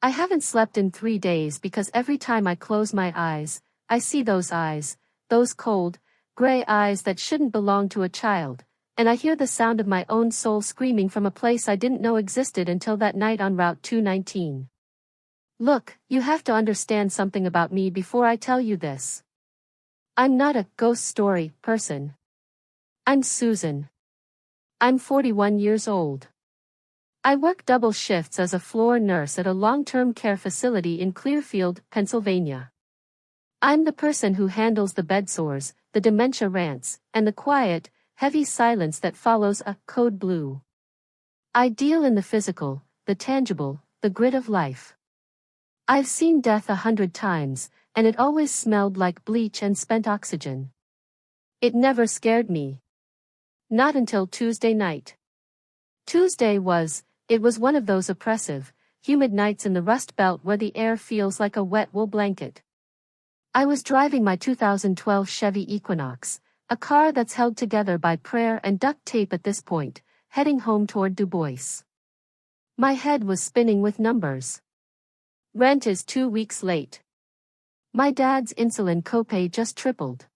I haven't slept in 3 days because every time I close my eyes, I see eyes, those cold, gray eyes that shouldn't belong to a child, and I hear the sound of my own soul screaming from a place I didn't know existed until that night on Route 219. Look, you have to understand something about me before I tell you this. I'm not a ghost story person. I'm Susan. I'm 41 years old. I work double shifts as a floor nurse at a long-term care facility in Clearfield, Pennsylvania. I'm the person who handles the bedsores, the dementia rants, and the quiet, heavy silence that follows a code blue. I deal in the physical, the tangible, the grit of life. I've seen death 100 times, and it always smelled like bleach and spent oxygen. It never scared me. Not until Tuesday night. It was one of those oppressive, humid nights in the Rust Belt where the air feels like a wet wool blanket. I was driving my 2012 Chevy Equinox, a car that's held together by prayer and duct tape at this point, heading home toward Du Bois. My head was spinning with numbers. Rent is 2 weeks late. My dad's insulin copay just tripled.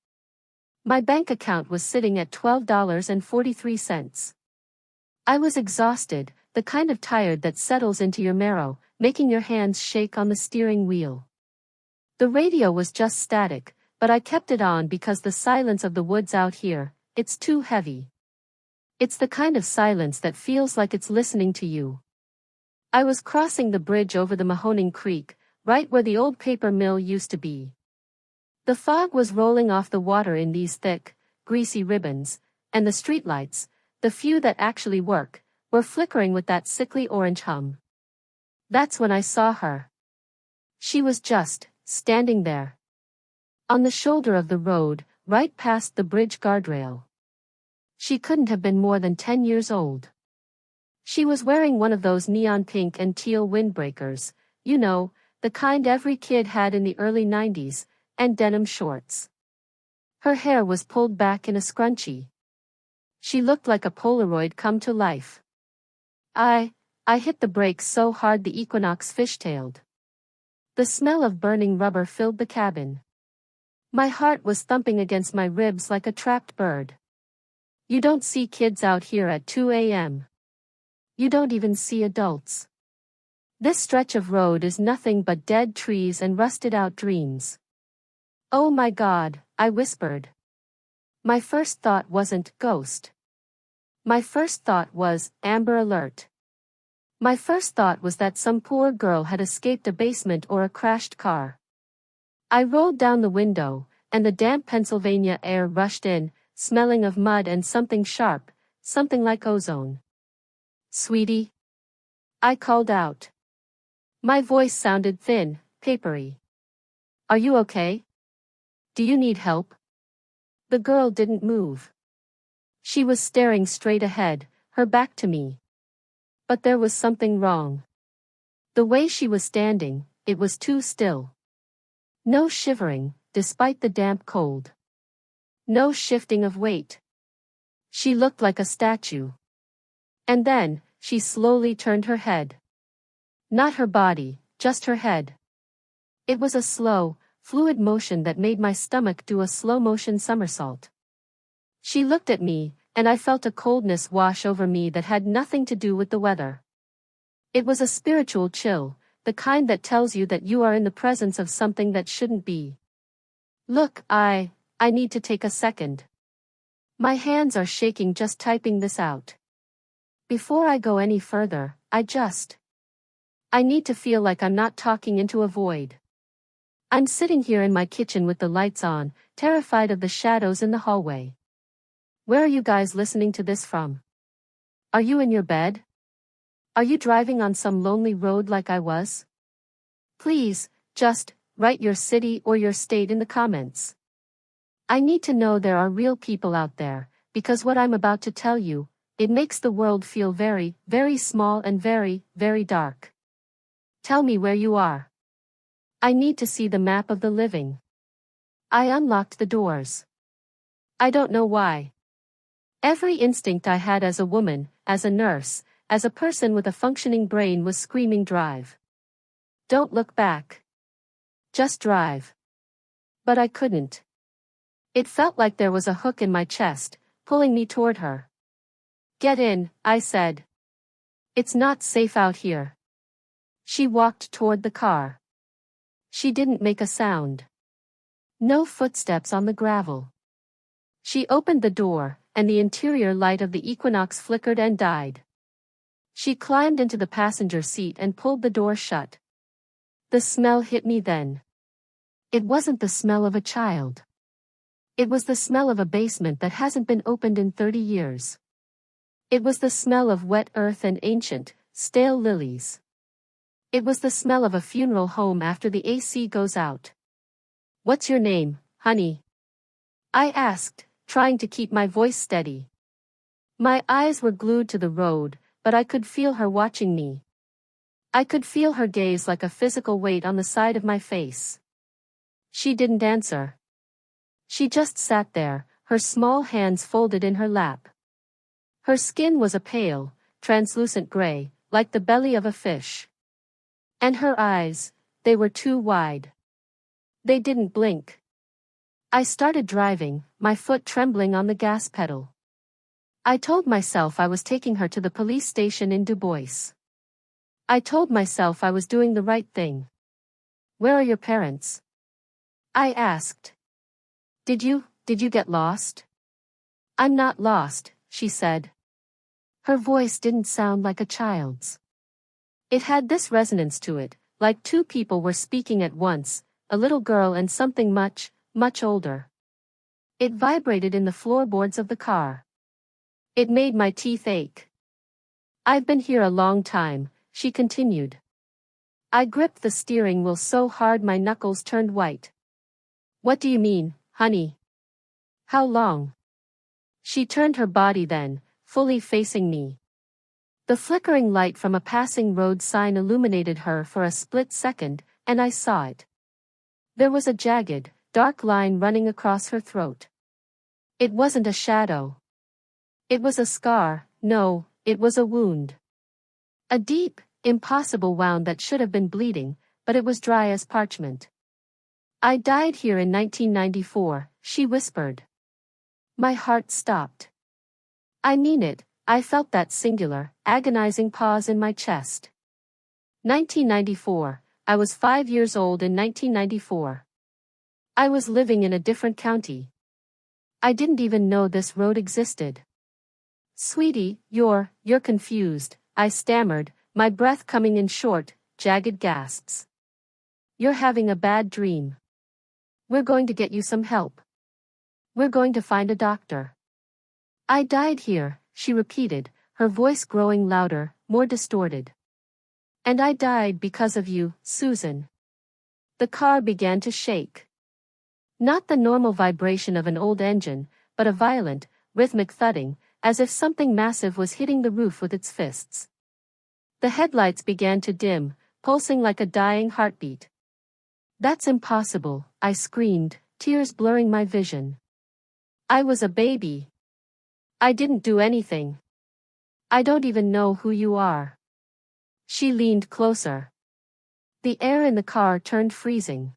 My bank account was sitting at $12.43. I was exhausted, the kind of tired that settles into your marrow, making your hands shake on the steering wheel. The radio was just static, but I kept it on because the silence of the woods out here, it's too heavy. It's the kind of silence that feels like it's listening to you. I was crossing the bridge over the Mahoning Creek, right where the old paper mill used to be. The fog was rolling off the water in these thick, greasy ribbons, and the streetlights, the few that actually work, were flickering with that sickly orange hum. That's when I saw her. She was just standing there. On the shoulder of the road, right past the bridge guardrail. She couldn't have been more than 10 years old. She was wearing one of those neon pink and teal windbreakers, you know, the kind every kid had in the early 90s, and denim shorts. Her hair was pulled back in a scrunchie. She looked like a Polaroid come to life. I hit the brakes so hard the Equinox fishtailed. The smell of burning rubber filled the cabin. My heart was thumping against my ribs like a trapped bird. You don't see kids out here at 2 a.m. You don't even see adults. This stretch of road is nothing but dead trees and rusted-out dreams. Oh my God, I whispered. My first thought wasn't ghost. My first thought was Amber Alert. My first thought was that some poor girl had escaped a basement or a crashed car. I rolled down the window, and the damp Pennsylvania air rushed in, smelling of mud and something sharp, something like ozone. Sweetie? I called out. My voice sounded thin, papery. Are you okay? Do you need help? The girl didn't move. She was staring straight ahead, her back to me. But there was something wrong. The way she was standing, it was too still. No shivering, despite the damp cold. No shifting of weight. She looked like a statue. And then, she slowly turned her head. Not her body, just her head. It was a slow, fluid motion that made my stomach do a slow-motion somersault. She looked at me, and I felt a coldness wash over me that had nothing to do with the weather. It was a spiritual chill, the kind that tells you that you are in the presence of something that shouldn't be. Look, I need to take a second. My hands are shaking just typing this out. Before I go any further, I need to feel like I'm not talking into a void. I'm sitting here in my kitchen with the lights on, terrified of the shadows in the hallway. Where are you guys listening to this from? Are you in your bed? Are you driving on some lonely road like I was? Please, just write your city or your state in the comments. I need to know there are real people out there, because what I'm about to tell you, it makes the world feel very, very small and very, very dark. Tell me where you are. I need to see the map of the living. I unlocked the doors. I don't know why. Every instinct I had as a woman, as a nurse, as a person with a functioning brain was screaming drive. Don't look back. Just drive. But I couldn't. It felt like there was a hook in my chest, pulling me toward her. Get in, I said. It's not safe out here. She walked toward the car. She didn't make a sound. No footsteps on the gravel. She opened the door, and the interior light of the Equinox flickered and died. She climbed into the passenger seat and pulled the door shut. The smell hit me then. It wasn't the smell of a child. It was the smell of a basement that hasn't been opened in 30 years. It was the smell of wet earth and ancient, stale lilies. It was the smell of a funeral home after the AC goes out. What's your name, honey? I asked, trying to keep my voice steady. My eyes were glued to the road, but I could feel her watching me. I could feel her gaze like a physical weight on the side of my face. She didn't answer. She just sat there, her small hands folded in her lap. Her skin was a pale, translucent gray, like the belly of a fish. And her eyes, they were too wide. They didn't blink. I started driving, my foot trembling on the gas pedal. I told myself I was taking her to the police station in Du Bois. I told myself I was doing the right thing. Where are your parents? I asked. Did you get lost? I'm not lost, she said. Her voice didn't sound like a child's. It had this resonance to it, like two people were speaking at once, a little girl and something much, much older. It vibrated in the floorboards of the car. It made my teeth ache. I've been here a long time, she continued. I gripped the steering wheel so hard my knuckles turned white. What do you mean, honey? How long? She turned her body then, fully facing me. The flickering light from a passing road sign illuminated her for a split second, and I saw it. There was a jagged, dark line running across her throat. It wasn't a shadow. It was a scar, no, it was a wound. A deep, impossible wound that should have been bleeding, but it was dry as parchment. I died here in 1994, she whispered. My heart stopped. I mean it, I felt that singular, agonizing pause in my chest. 1994, I was 5 years old in 1994. I was living in a different county. I didn't even know this road existed. Sweetie, you're confused, I stammered, my breath coming in short, jagged gasps. You're having a bad dream. We're going to get you some help. We're going to find a doctor. I died here, she repeated, her voice growing louder, more distorted. And I died because of you, Susan. The car began to shake. Not the normal vibration of an old engine, but a violent, rhythmic thudding, as if something massive was hitting the roof with its fists. The headlights began to dim, pulsing like a dying heartbeat. That's impossible, I screamed, tears blurring my vision. I was a baby. I didn't do anything. I don't even know who you are. She leaned closer. The air in the car turned freezing.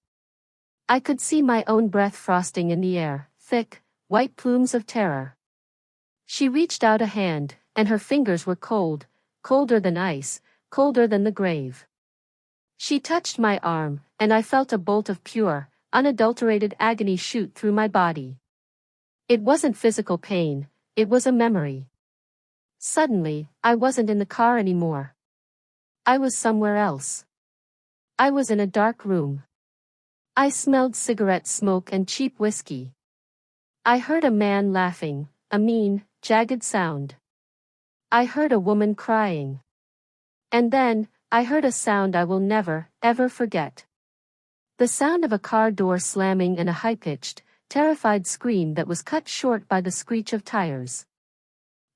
I could see my own breath frosting in the air, thick, white plumes of terror. She reached out a hand, and her fingers were cold, colder than ice, colder than the grave. She touched my arm, and I felt a bolt of pure, unadulterated agony shoot through my body. It wasn't physical pain, it was a memory. Suddenly, I wasn't in the car anymore. I was somewhere else. I was in a dark room. I smelled cigarette smoke and cheap whiskey. I heard a man laughing, a mean, jagged sound. I heard a woman crying. And then, I heard a sound I will never, ever forget. The sound of a car door slamming and a high-pitched, terrified scream that was cut short by the screech of tires.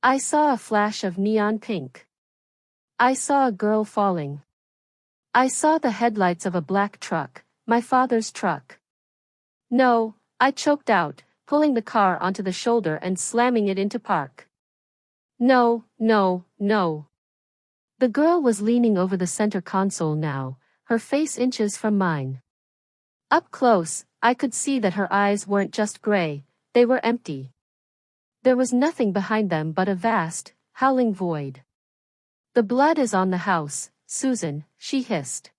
I saw a flash of neon pink. I saw a girl falling. I saw the headlights of a black truck, my father's truck. No, I choked out, pulling the car onto the shoulder and slamming it into park. No, no, no. The girl was leaning over the center console now, her face inches from mine. Up close, I could see that her eyes weren't just gray, they were empty. There was nothing behind them but a vast, howling void. The blood is on the house, Susan, she hissed.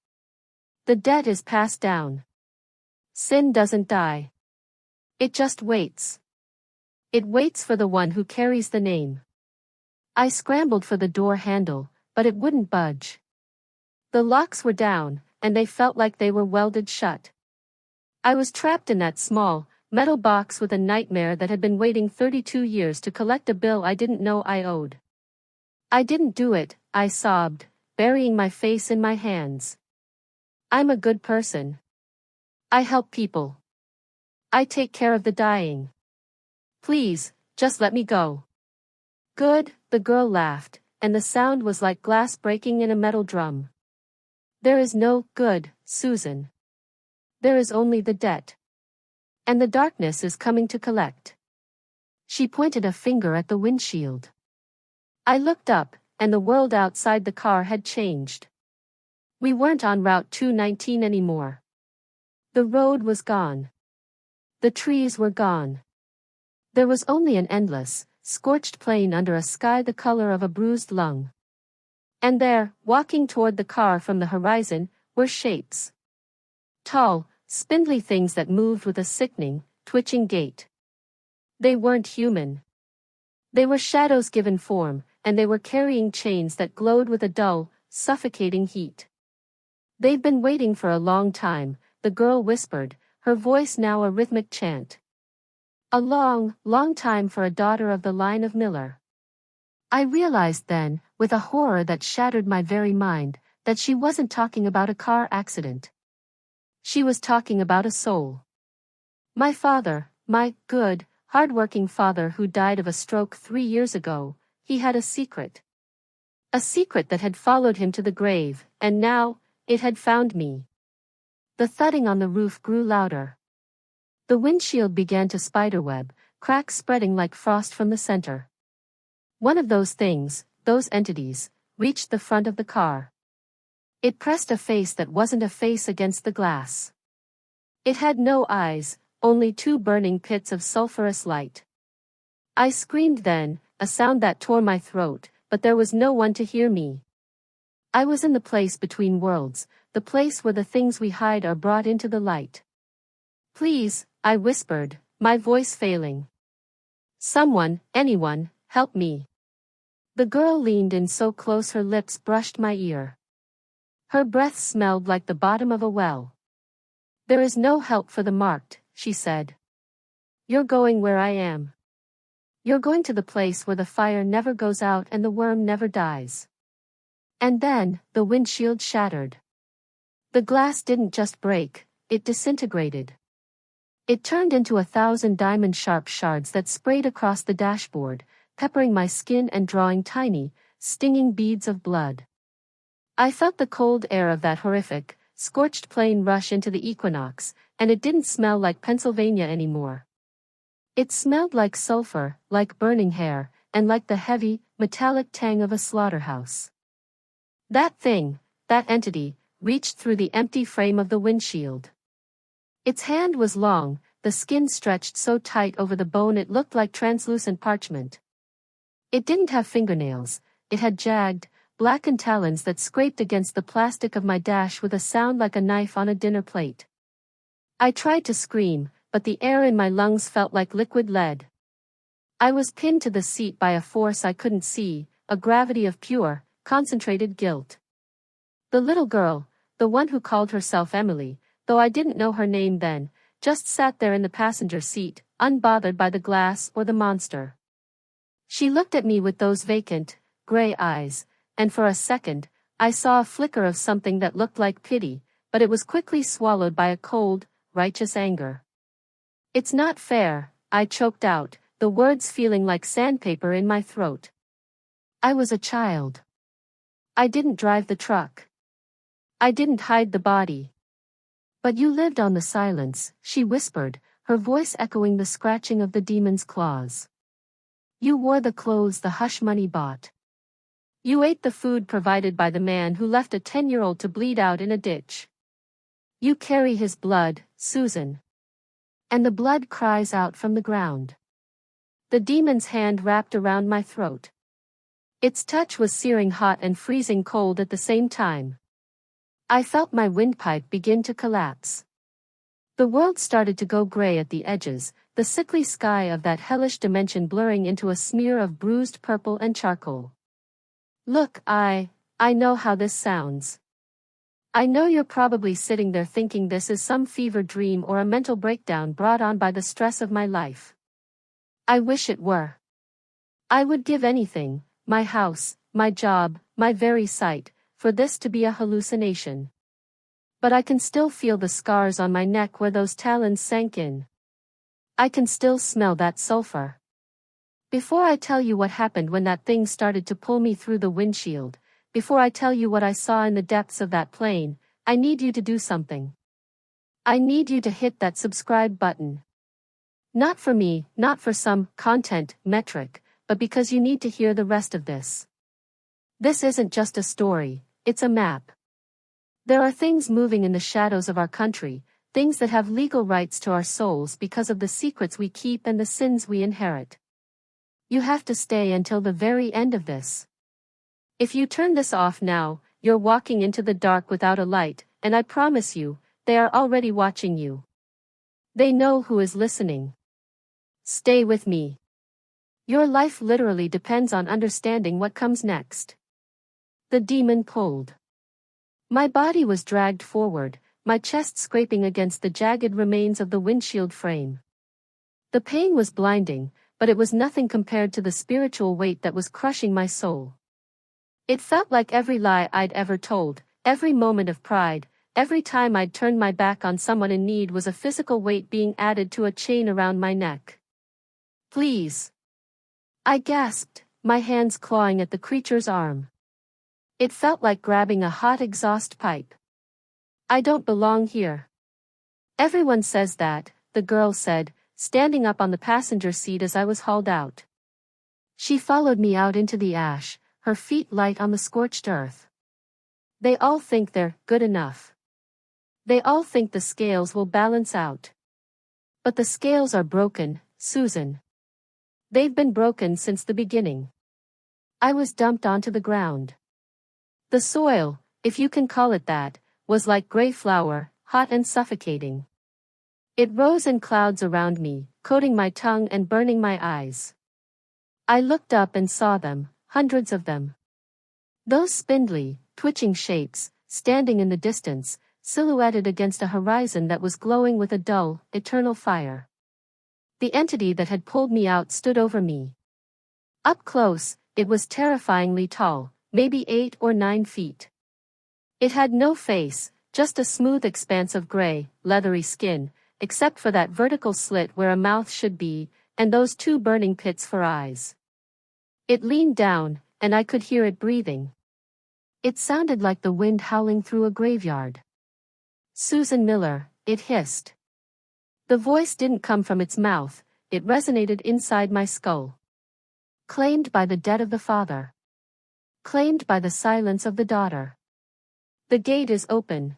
The debt is passed down. Sin doesn't die. It just waits. It waits for the one who carries the name. I scrambled for the door handle, but it wouldn't budge. The locks were down, and they felt like they were welded shut. I was trapped in that small, metal box with a nightmare that had been waiting 32 years to collect a bill I didn't know I owed. I didn't do it, I sobbed, burying my face in my hands. I'm a good person. I help people. I take care of the dying. Please, just let me go. Good, the girl laughed, and the sound was like glass breaking in a metal drum. There is no good, Susan. There is only the debt. And the darkness is coming to collect. She pointed a finger at the windshield. I looked up, and the world outside the car had changed. We weren't on Route 219 anymore. The road was gone. The trees were gone. There was only an endless, scorched plain under a sky the color of a bruised lung. And there, walking toward the car from the horizon, were shapes. Tall, spindly things that moved with a sickening, twitching gait. They weren't human. They were shadows given form, and they were carrying chains that glowed with a dull, suffocating heat. They've been waiting for a long time, the girl whispered, her voice now a rhythmic chant. A long, long time for a daughter of the line of Miller. I realized then, with a horror that shattered my very mind, that she wasn't talking about a car accident. She was talking about a soul. My father, my good, hard-working father who died of a stroke 3 years ago, he had a secret. A secret that had followed him to the grave, and now, it had found me. The thudding on the roof grew louder. The windshield began to spiderweb, cracks spreading like frost from the center. One of those things, those entities, reached the front of the car. It pressed a face that wasn't a face against the glass. It had no eyes, only 2 burning pits of sulphurous light. I screamed then, a sound that tore my throat, but there was no one to hear me. I was in the place between worlds, the place where the things we hide are brought into the light. Please, I whispered, my voice failing. Someone, anyone, help me. The girl leaned in so close her lips brushed my ear. Her breath smelled like the bottom of a well. There is no help for the marked, she said. You're going where I am. You're going to the place where the fire never goes out and the worm never dies. And then, the windshield shattered. The glass didn't just break, it disintegrated. It turned into 1,000 diamond-sharp shards that sprayed across the dashboard, peppering my skin and drawing tiny, stinging beads of blood. I felt the cold air of that horrific, scorched plain rush into the equinox, and it didn't smell like Pennsylvania anymore. It smelled like sulfur, like burning hair, and like the heavy, metallic tang of a slaughterhouse. That thing, that entity, reached through the empty frame of the windshield. Its hand was long, the skin stretched so tight over the bone it looked like translucent parchment. It didn't have fingernails, it had jagged, blackened talons that scraped against the plastic of my dash with a sound like a knife on a dinner plate. I tried to scream, but the air in my lungs felt like liquid lead. I was pinned to the seat by a force I couldn't see, a gravity of pure, concentrated guilt. The little girl, the one who called herself Emily, though I didn't know her name then, just sat there in the passenger seat, unbothered by the glass or the monster. She looked at me with those vacant, gray eyes, and for a second, I saw a flicker of something that looked like pity, but it was quickly swallowed by a cold, righteous anger. It's not fair, I choked out, the words feeling like sandpaper in my throat. I was a child. I didn't drive the truck. I didn't hide the body. But you lived on the silence, she whispered, her voice echoing the scratching of the demon's claws. You wore the clothes the hush money bought. You ate the food provided by the man who left a 10-year-old to bleed out in a ditch. You carry his blood, Susan. And the blood cries out from the ground. The demon's hand wrapped around my throat. Its touch was searing hot and freezing cold at the same time. I felt my windpipe begin to collapse. The world started to go gray at the edges, the sickly sky of that hellish dimension blurring into a smear of bruised purple and charcoal. Look, I know how this sounds. I know you're probably sitting there thinking this is some fever dream or a mental breakdown brought on by the stress of my life. I wish it were. I would give anything, my house, my job, my very sight, for this to be a hallucination. But I can still feel the scars on my neck where those talons sank in. I can still smell that sulfur. Before I tell you what happened when that thing started to pull me through the windshield, before I tell you what I saw in the depths of that plane, I need you to do something. I need you to hit that subscribe button. Not for me, not for some content metric, but because you need to hear the rest of this. This isn't just a story, it's a map. There are things moving in the shadows of our country, things that have legal rights to our souls because of the secrets we keep and the sins we inherit. You have to stay until the very end of this. If you turn this off now, you're walking into the dark without a light, and I promise you, they are already watching you. They know who is listening. Stay with me. Your life literally depends on understanding what comes next. The demon pulled. My body was dragged forward, my chest scraping against the jagged remains of the windshield frame. The pain was blinding, but it was nothing compared to the spiritual weight that was crushing my soul. It felt like every lie I'd ever told, every moment of pride, every time I'd turned my back on someone in need was a physical weight being added to a chain around my neck. Please. I gasped, my hands clawing at the creature's arm. It felt like grabbing a hot exhaust pipe. I don't belong here. Everyone says that, the girl said, standing up on the passenger seat as I was hauled out. She followed me out into the ash, her feet light on the scorched earth. They all think they're good enough. They all think the scales will balance out. But the scales are broken, Susan. They've been broken since the beginning. I was dumped onto the ground. The soil, if you can call it that, was like gray flour, hot and suffocating. It rose in clouds around me, coating my tongue and burning my eyes. I looked up and saw them, hundreds of them. Those spindly, twitching shapes, standing in the distance, silhouetted against a horizon that was glowing with a dull, eternal fire. The entity that had pulled me out stood over me. Up close, it was terrifyingly tall, maybe 8 or 9 feet. It had no face, just a smooth expanse of gray, leathery skin, except for that vertical slit where a mouth should be, and those 2 burning pits for eyes. It leaned down, and I could hear it breathing. It sounded like the wind howling through a graveyard. Susan Miller, it hissed. The voice didn't come from its mouth, it resonated inside my skull. Claimed by the dead of the father. Claimed by the silence of the daughter. The gate is open.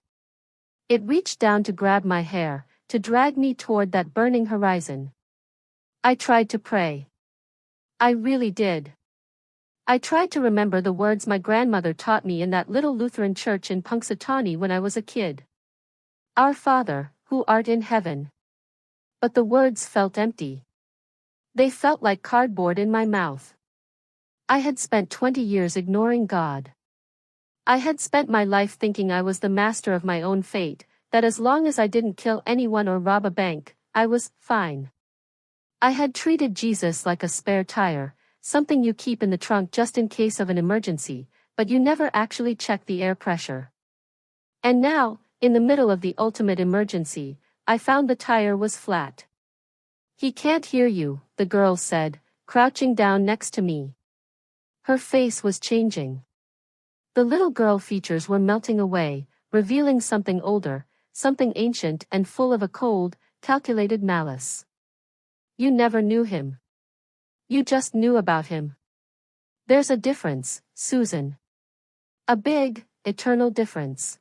It reached down to grab my hair, to drag me toward that burning horizon. I tried to pray. I really did. I tried to remember the words my grandmother taught me in that little Lutheran church in Punxsutawney when I was a kid. Our Father, who art in heaven. But the words felt empty. They felt like cardboard in my mouth. I had spent 20 years ignoring God. I had spent my life thinking I was the master of my own fate, that as long as I didn't kill anyone or rob a bank, I was fine. I had treated Jesus like a spare tire, something you keep in the trunk just in case of an emergency, but you never actually check the air pressure. And now, in the middle of the ultimate emergency, I found the tire was flat. He can't hear you, the girl said, crouching down next to me. Her face was changing. The little girl features were melting away, revealing something older, something ancient and full of a cold, calculated malice. You never knew him. You just knew about him. There's a difference, Susan. A big, eternal difference.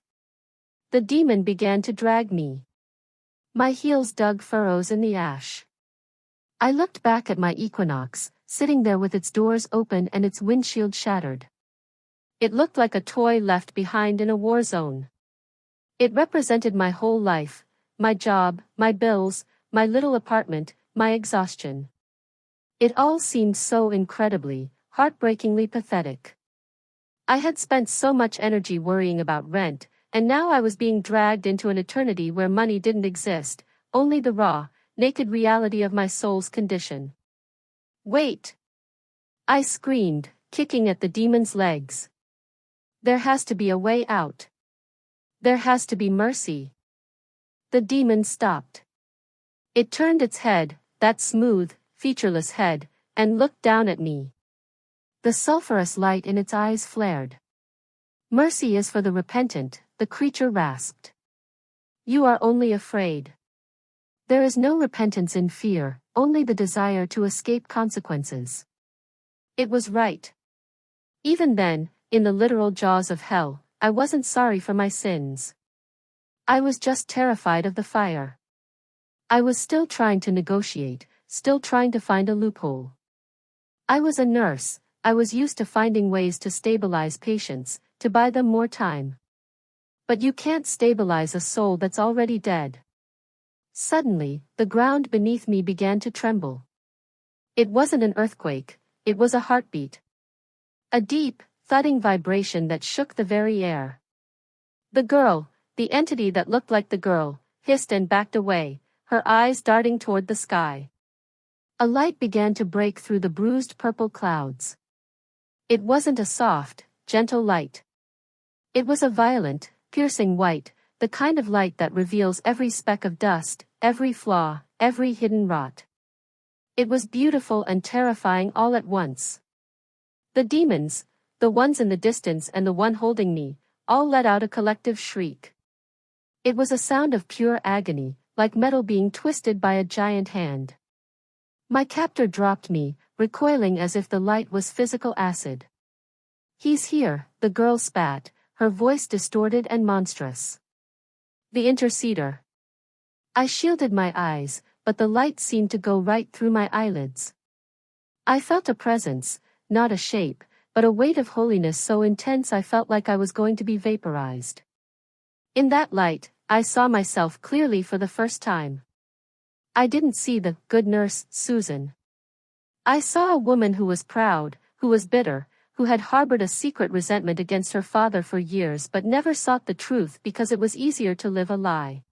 The demon began to drag me. My heels dug furrows in the ash. I looked back at my Equinox, sitting there with its doors open and its windshield shattered. It looked like a toy left behind in a war zone. It represented my whole life, my job, my bills, my little apartment, my exhaustion. It all seemed so incredibly, heartbreakingly pathetic. I had spent so much energy worrying about rent, and now I was being dragged into an eternity where money didn't exist, only the raw, naked reality of my soul's condition. Wait! I screamed, kicking at the demon's legs. There has to be a way out. There has to be mercy. The demon stopped. It turned its head, that smooth, featureless head, and looked down at me. The sulphurous light in its eyes flared. Mercy is for the repentant, the creature rasped. You are only afraid. There is no repentance in fear, only the desire to escape consequences. It was right. Even then, in the literal jaws of hell, I wasn't sorry for my sins. I was just terrified of the fire. I was still trying to negotiate, still trying to find a loophole. I was a nurse, I was used to finding ways to stabilize patients, to buy them more time. But you can't stabilize a soul that's already dead. Suddenly, the ground beneath me began to tremble. It wasn't an earthquake, it was a heartbeat. A deep, thudding vibration that shook the very air. The girl, the entity that looked like the girl, hissed and backed away, her eyes darting toward the sky. A light began to break through the bruised purple clouds. It wasn't a soft, gentle light. It was a violent, piercing white, the kind of light that reveals every speck of dust, every flaw, every hidden rot. It was beautiful and terrifying all at once. The demons, the ones in the distance and the one holding me, all let out a collective shriek. It was a sound of pure agony, like metal being twisted by a giant hand. My captor dropped me, recoiling as if the light was physical acid. He's here, the girl spat, her voice distorted and monstrous. The interceder. I shielded my eyes, but the light seemed to go right through my eyelids. I felt a presence, not a shape, but a weight of holiness so intense I felt like I was going to be vaporized. In that light, I saw myself clearly for the first time. I didn't see the good nurse, Susan. I saw a woman who was proud, who was bitter, who had harbored a secret resentment against her father for years but never sought the truth because it was easier to live a lie.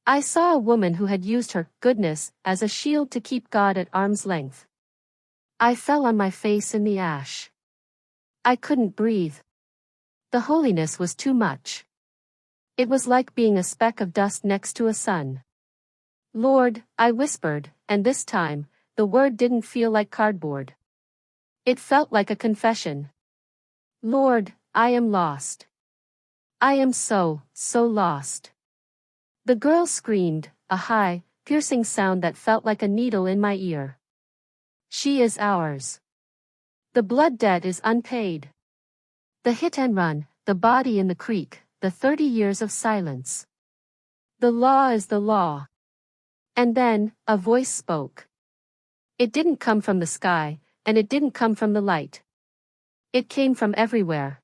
I saw a woman who had used her goodness as a shield to keep God at arm's length. I fell on my face in the ash. I couldn't breathe. The holiness was too much. It was like being a speck of dust next to a sun. Lord, I whispered, and this time, the word didn't feel like cardboard. It felt like a confession. Lord, I am lost. I am so lost. The girl screamed, a high, piercing sound that felt like a needle in my ear. She is ours. The blood debt is unpaid. The hit and run, the body in the creek, the 30 years of silence. The law is the law. And then, a voice spoke. It didn't come from the sky, and it didn't come from the light. It came from everywhere.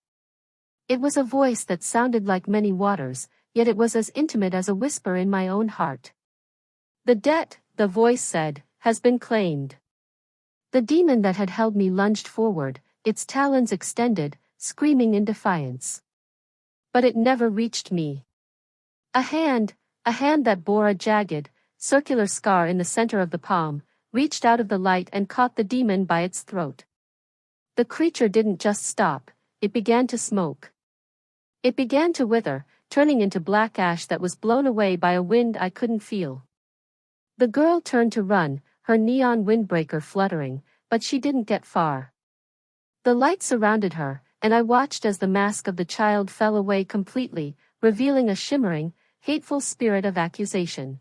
It was a voice that sounded like many waters, yet it was as intimate as a whisper in my own heart. The debt, the voice said, has been claimed. The demon that had held me lunged forward, its talons extended, screaming in defiance. But it never reached me. A hand that bore a jagged, circular scar in the center of the palm, reached out of the light and caught the demon by its throat. The creature didn't just stop, it began to smoke. It began to wither, turning into black ash that was blown away by a wind I couldn't feel. The girl turned to run, her neon windbreaker fluttering, but she didn't get far. The light surrounded her, and I watched as the mask of the child fell away completely, revealing a shimmering, hateful spirit of accusation.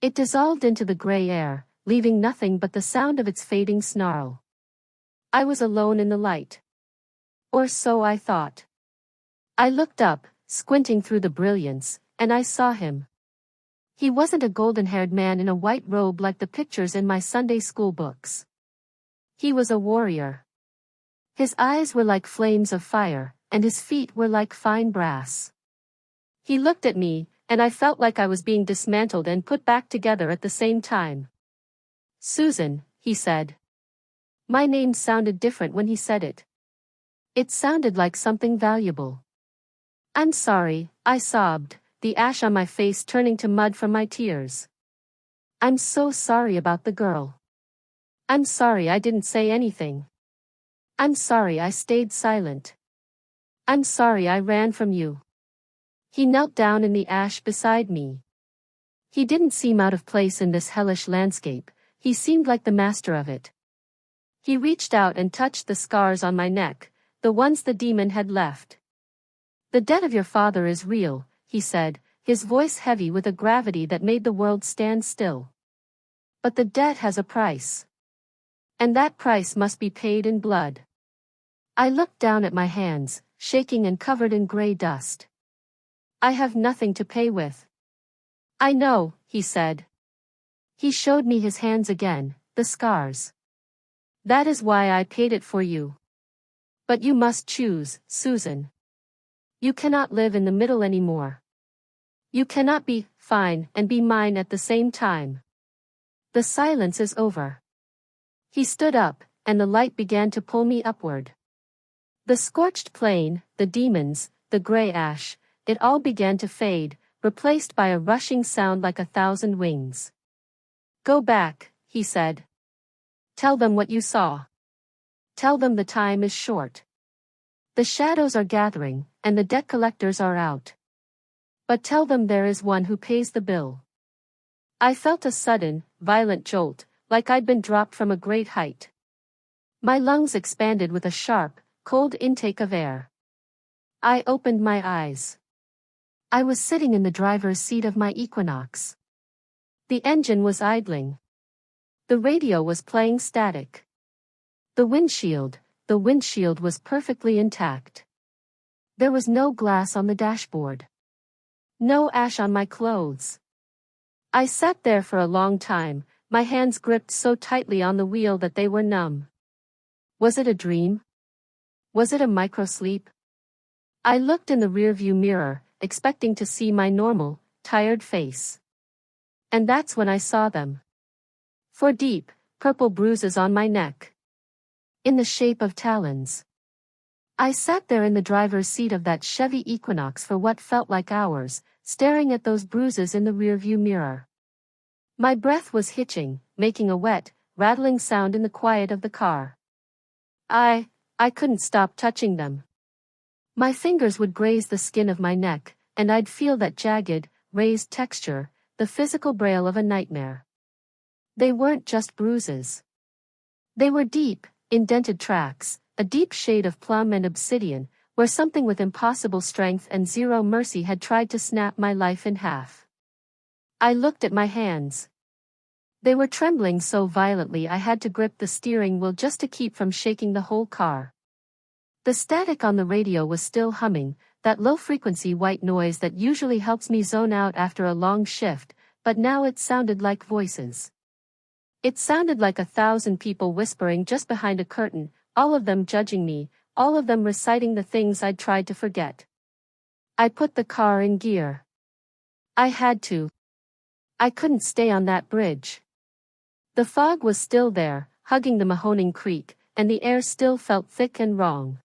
It dissolved into the gray air, leaving nothing but the sound of its fading snarl. I was alone in the light. Or so I thought. I looked up, squinting through the brilliance, and I saw him. He wasn't a golden-haired man in a white robe like the pictures in my Sunday school books. He was a warrior. His eyes were like flames of fire, and his feet were like fine brass. He looked at me, and I felt like I was being dismantled and put back together at the same time. "Susan," he said. My name sounded different when he said it. It sounded like something valuable. "I'm sorry," I sobbed, the ash on my face turning to mud from my tears. "I'm so sorry about the girl. I'm sorry I didn't say anything. I'm sorry I stayed silent. I'm sorry I ran from you." He knelt down in the ash beside me. He didn't seem out of place in this hellish landscape, he seemed like the master of it. He reached out and touched the scars on my neck, the ones the demon had left. "The death of your father is real," he said, his voice heavy with a gravity that made the world stand still. "But the debt has a price. And that price must be paid in blood." I looked down at my hands, shaking and covered in gray dust. "I have nothing to pay with." "I know," he said. He showed me his hands again, the scars. "That is why I paid it for you. But you must choose, Susan. You cannot live in the middle anymore. You cannot be fine and be mine at the same time. The silence is over." He stood up, and the light began to pull me upward. The scorched plain, the demons, the gray ash, it all began to fade, replaced by a rushing sound like 1,000 wings. "Go back," he said. "Tell them what you saw. Tell them the time is short. The shadows are gathering, and the debt collectors are out. But tell them there is one who pays the bill." I felt a sudden, violent jolt, like I'd been dropped from a great height. My lungs expanded with a sharp, cold intake of air. I opened my eyes. I was sitting in the driver's seat of my Equinox. The engine was idling. The radio was playing static. The windshield was perfectly intact. There was no glass on the dashboard. No ash on my clothes. I sat there for a long time, my hands gripped so tightly on the wheel that they were numb. Was it a dream? Was it a microsleep? I looked in the rearview mirror, expecting to see my normal, tired face. And that's when I saw them. 4 deep, purple bruises on my neck. In the shape of talons. I sat there in the driver's seat of that Chevy Equinox for what felt like hours, staring at those bruises in the rearview mirror. My breath was hitching, making a wet, rattling sound in the quiet of the car. I couldn't stop touching them. My fingers would graze the skin of my neck, and I'd feel that jagged, raised texture, the physical braille of a nightmare. They weren't just bruises. They were deep, indented tracks, a deep shade of plum and obsidian, where something with impossible strength and zero mercy had tried to snap my life in half. I looked at my hands. They were trembling so violently I had to grip the steering wheel just to keep from shaking the whole car. The static on the radio was still humming, that low-frequency white noise that usually helps me zone out after a long shift, but now it sounded like voices. It sounded like 1,000 people whispering just behind a curtain, all of them judging me, all of them reciting the things I'd tried to forget. I put the car in gear. I had to. I couldn't stay on that bridge. The fog was still there, hugging the Mahoning Creek, and the air still felt thick and wrong.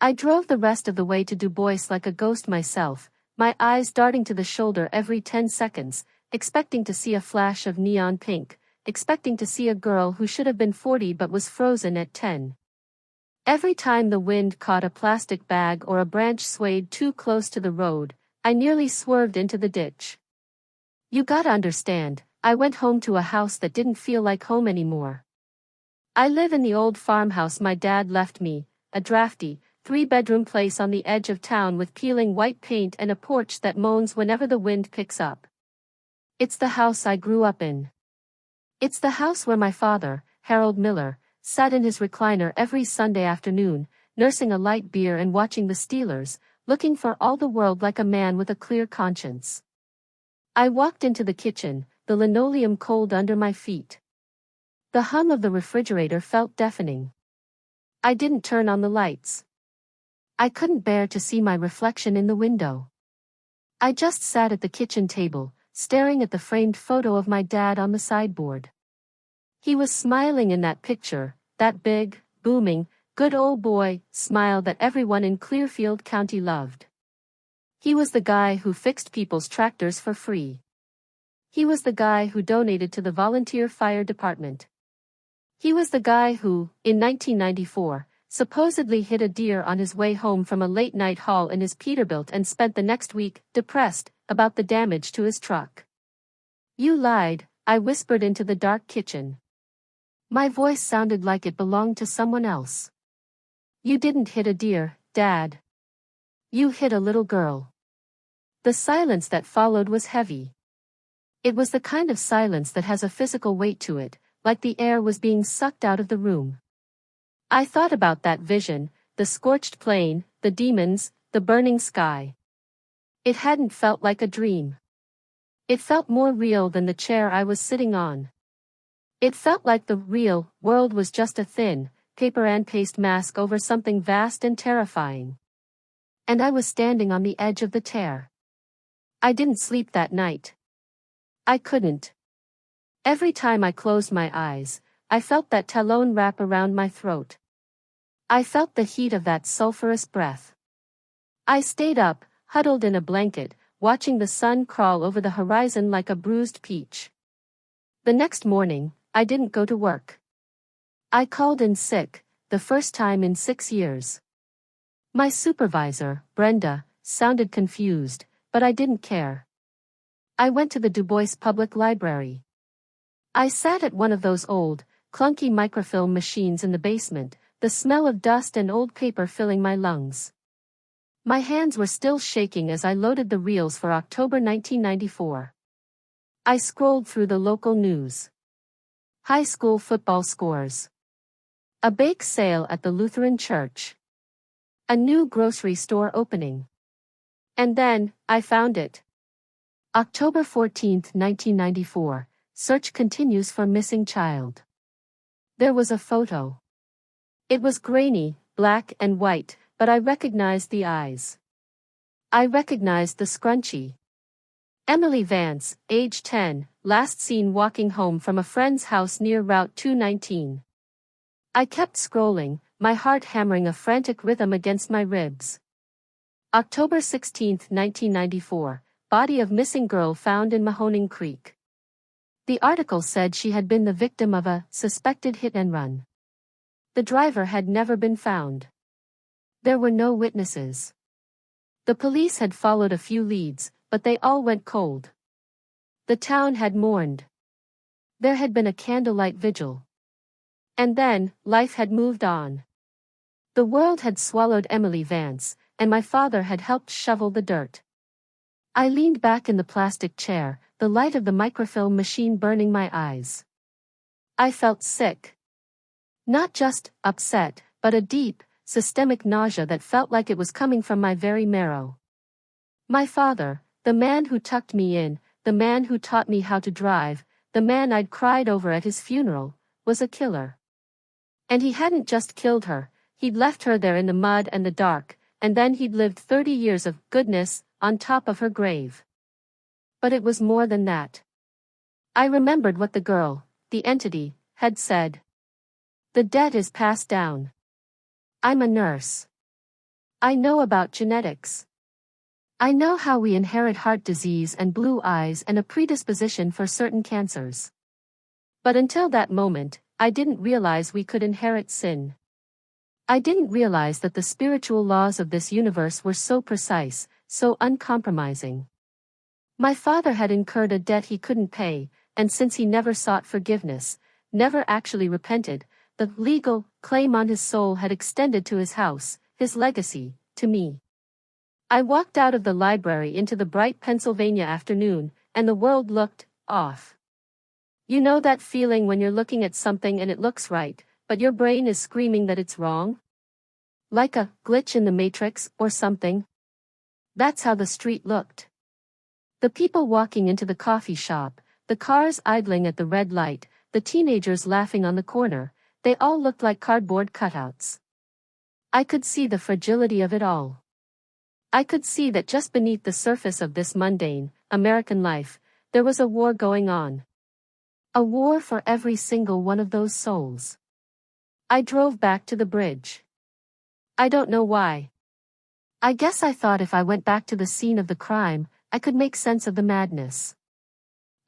I drove the rest of the way to Du Bois like a ghost myself, my eyes darting to the shoulder every 10 seconds, expecting to see a flash of neon pink, expecting to see a girl who should have been 40 but was frozen at 10. Every time the wind caught a plastic bag or a branch swayed too close to the road, I nearly swerved into the ditch. You gotta understand, I went home to a house that didn't feel like home anymore. I live in the old farmhouse my dad left me, a drafty, 3-bedroom place on the edge of town with peeling white paint and a porch that moans whenever the wind picks up. It's the house I grew up in. It's the house where my father, Harold Miller, sat in his recliner every Sunday afternoon, nursing a light beer and watching the Steelers, looking for all the world like a man with a clear conscience. I walked into the kitchen, the linoleum cold under my feet. The hum of the refrigerator felt deafening. I didn't turn on the lights. I couldn't bear to see my reflection in the window. I just sat at the kitchen table, staring at the framed photo of my dad on the sideboard. He was smiling in that picture, that big, booming, good old boy smile that everyone in Clearfield County loved. He was the guy who fixed people's tractors for free. He was the guy who donated to the volunteer fire department. He was the guy who, in 1994, supposedly hit a deer on his way home from a late-night haul in his Peterbilt and spent the next week depressed about the damage to his truck. "You lied," I whispered into the dark kitchen. My voice sounded like it belonged to someone else. "You didn't hit a deer, Dad. You hit a little girl." The silence that followed was heavy. It was the kind of silence that has a physical weight to it, like the air was being sucked out of the room. I thought about that vision, the scorched plain, the demons, the burning sky. It hadn't felt like a dream. It felt more real than the chair I was sitting on. It felt like the real world was just a thin, paper and paste mask over something vast and terrifying. And I was standing on the edge of the tear. I didn't sleep that night. I couldn't. Every time I closed my eyes, I felt that talon wrap around my throat. I felt the heat of that sulfurous breath. I stayed up, huddled in a blanket, watching the sun crawl over the horizon like a bruised peach. The next morning, I didn't go to work. I called in sick, the first time in 6 years. My supervisor, Brenda, sounded confused, but I didn't care. I went to the Du Bois Public Library. I sat at one of those old, clunky microfilm machines in the basement, the smell of dust and old paper filling my lungs. My hands were still shaking as I loaded the reels for October 1994. I scrolled through the local news. High school football scores. A bake sale at the Lutheran church. A new grocery store opening. And then, I found it. October 14, 1994. Search continues for missing child. There was a photo. It was grainy, black and white, but I recognized the eyes. I recognized the scrunchie. Emily Vance, age 10, last seen walking home from a friend's house near Route 219. I kept scrolling, my heart hammering a frantic rhythm against my ribs. October 16, 1994, body of missing girl found in Mahoning Creek. The article said she had been the victim of a suspected hit and run. The driver had never been found. There were no witnesses. The police had followed a few leads, but they all went cold. The town had mourned. There had been a candlelight vigil. And then, life had moved on. The world had swallowed Emily Vance, and my father had helped shovel the dirt. I leaned back in the plastic chair, the light of the microfilm machine burning my eyes. I felt sick. Not just upset, but a deep, systemic nausea that felt like it was coming from my very marrow. My father, the man who tucked me in, the man who taught me how to drive, the man I'd cried over at his funeral, was a killer. And he hadn't just killed her, he'd left her there in the mud and the dark, and then he'd lived 30 years of goodness on top of her grave. But it was more than that. I remembered what the girl, the entity, had said. The debt is passed down. I'm a nurse. I know about genetics. I know how we inherit heart disease and blue eyes and a predisposition for certain cancers. But until that moment, I didn't realize we could inherit sin. I didn't realize that the spiritual laws of this universe were so precise, so uncompromising. My father had incurred a debt he couldn't pay, and since he never sought forgiveness, never actually repented, the legal claim on his soul had extended to his house, his legacy, to me. I walked out of the library into the bright Pennsylvania afternoon, and the world looked off. You know that feeling when you're looking at something and it looks right, but your brain is screaming that it's wrong? Like a glitch in the matrix or something? That's how the street looked. The people walking into the coffee shop, the cars idling at the red light, the teenagers laughing on the corner, they all looked like cardboard cutouts. I could see the fragility of it all. I could see that just beneath the surface of this mundane, American life, there was a war going on. A war for every single one of those souls. I drove back to the bridge. I don't know why. I guess I thought if I went back to the scene of the crime, I could make sense of the madness.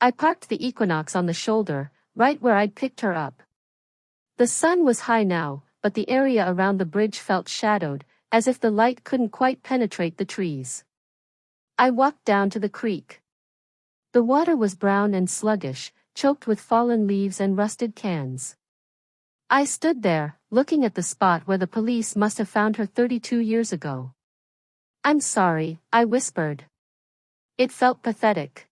I parked the Equinox on the shoulder, right where I'd picked her up. The sun was high now, but the area around the bridge felt shadowed, as if the light couldn't quite penetrate the trees. I walked down to the creek. The water was brown and sluggish, choked with fallen leaves and rusted cans. I stood there, looking at the spot where the police must have found her 32 years ago. "I'm sorry," I whispered. It felt pathetic.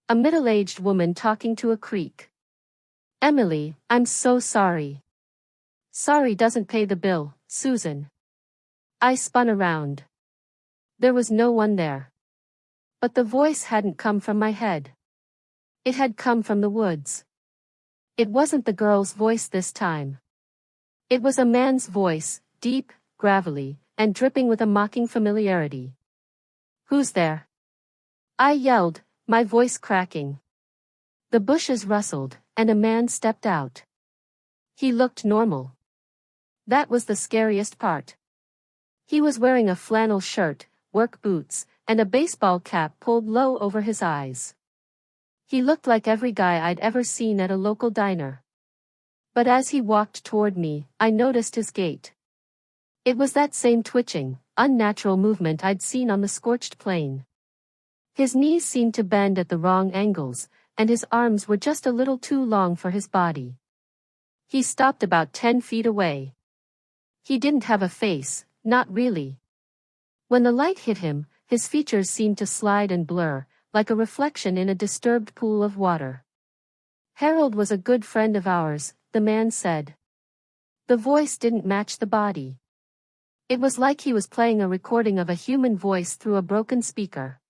A middle-aged woman talking to a creek. "Emily, I'm so sorry." "Sorry doesn't pay the bill, Susan." I spun around. There was no one there. But the voice hadn't come from my head. It had come from the woods. It wasn't the girl's voice this time. It was a man's voice, deep, gravelly, and dripping with a mocking familiarity. "Who's there?" I yelled, my voice cracking. The bushes rustled, and a man stepped out. He looked normal. That was the scariest part. He was wearing a flannel shirt, work boots, and a baseball cap pulled low over his eyes. He looked like every guy I'd ever seen at a local diner. But as he walked toward me, I noticed his gait. It was that same twitching, unnatural movement I'd seen on the Scorched Plain. His knees seemed to bend at the wrong angles, and his arms were just a little too long for his body. He stopped about 10 feet away. He didn't have a face, not really. When the light hit him, his features seemed to slide and blur, like a reflection in a disturbed pool of water. "Harold was a good friend of ours," the man said. The voice didn't match the body. It was like he was playing a recording of a human voice through a broken speaker.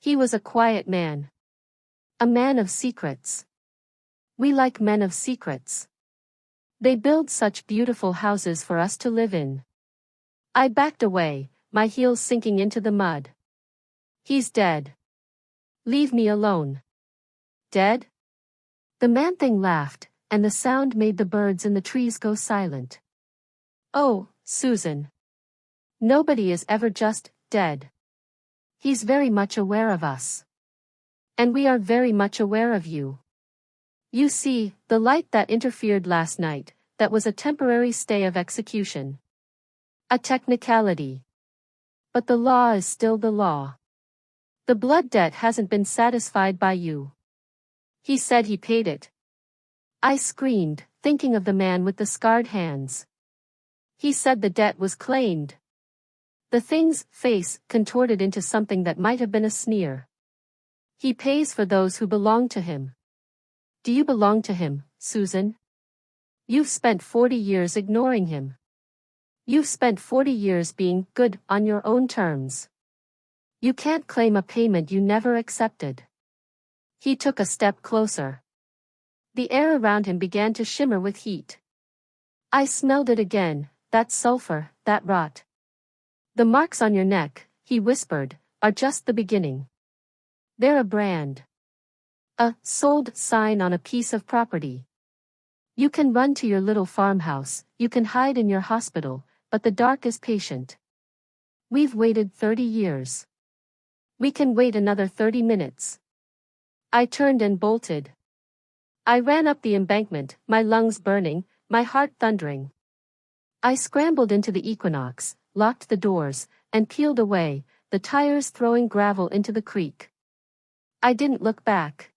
He was a quiet man. A man of secrets. We like men of secrets. They build such beautiful houses for us to live in. I backed away, my heels sinking into the mud. "He's dead. Leave me alone." "Dead?" The man-thing laughed, and the sound made the birds in the trees go silent. "Oh, Susan. Nobody is ever just dead. He's very much aware of us. And we are very much aware of you. You see, the light that interfered last night, that was a temporary stay of execution. A technicality. But the law is still the law. The blood debt hasn't been satisfied by you." He said he paid it. I screamed, thinking of the man with the scarred hands. He said the debt was claimed. The thing's face contorted into something that might have been a sneer. "He pays for those who belong to him." Do you belong to him, Susan? You've spent 40 years ignoring him. You've spent 40 years being good on your own terms. You can't claim a payment you never accepted. He took a step closer. The air around him began to shimmer with heat. I smelled it again, that sulfur, that rot. "The marks on your neck," he whispered, "are just the beginning. They're a brand. A sold sign on a piece of property. You can run to your little farmhouse, you can hide in your hospital, but the dark is patient. We've waited 30 years. We can wait another 30 minutes. I turned and bolted. I ran up the embankment, my lungs burning, my heart thundering. I scrambled into the Equinox, locked the doors, and peeled away, the tires throwing gravel into the creek. I didn't look back.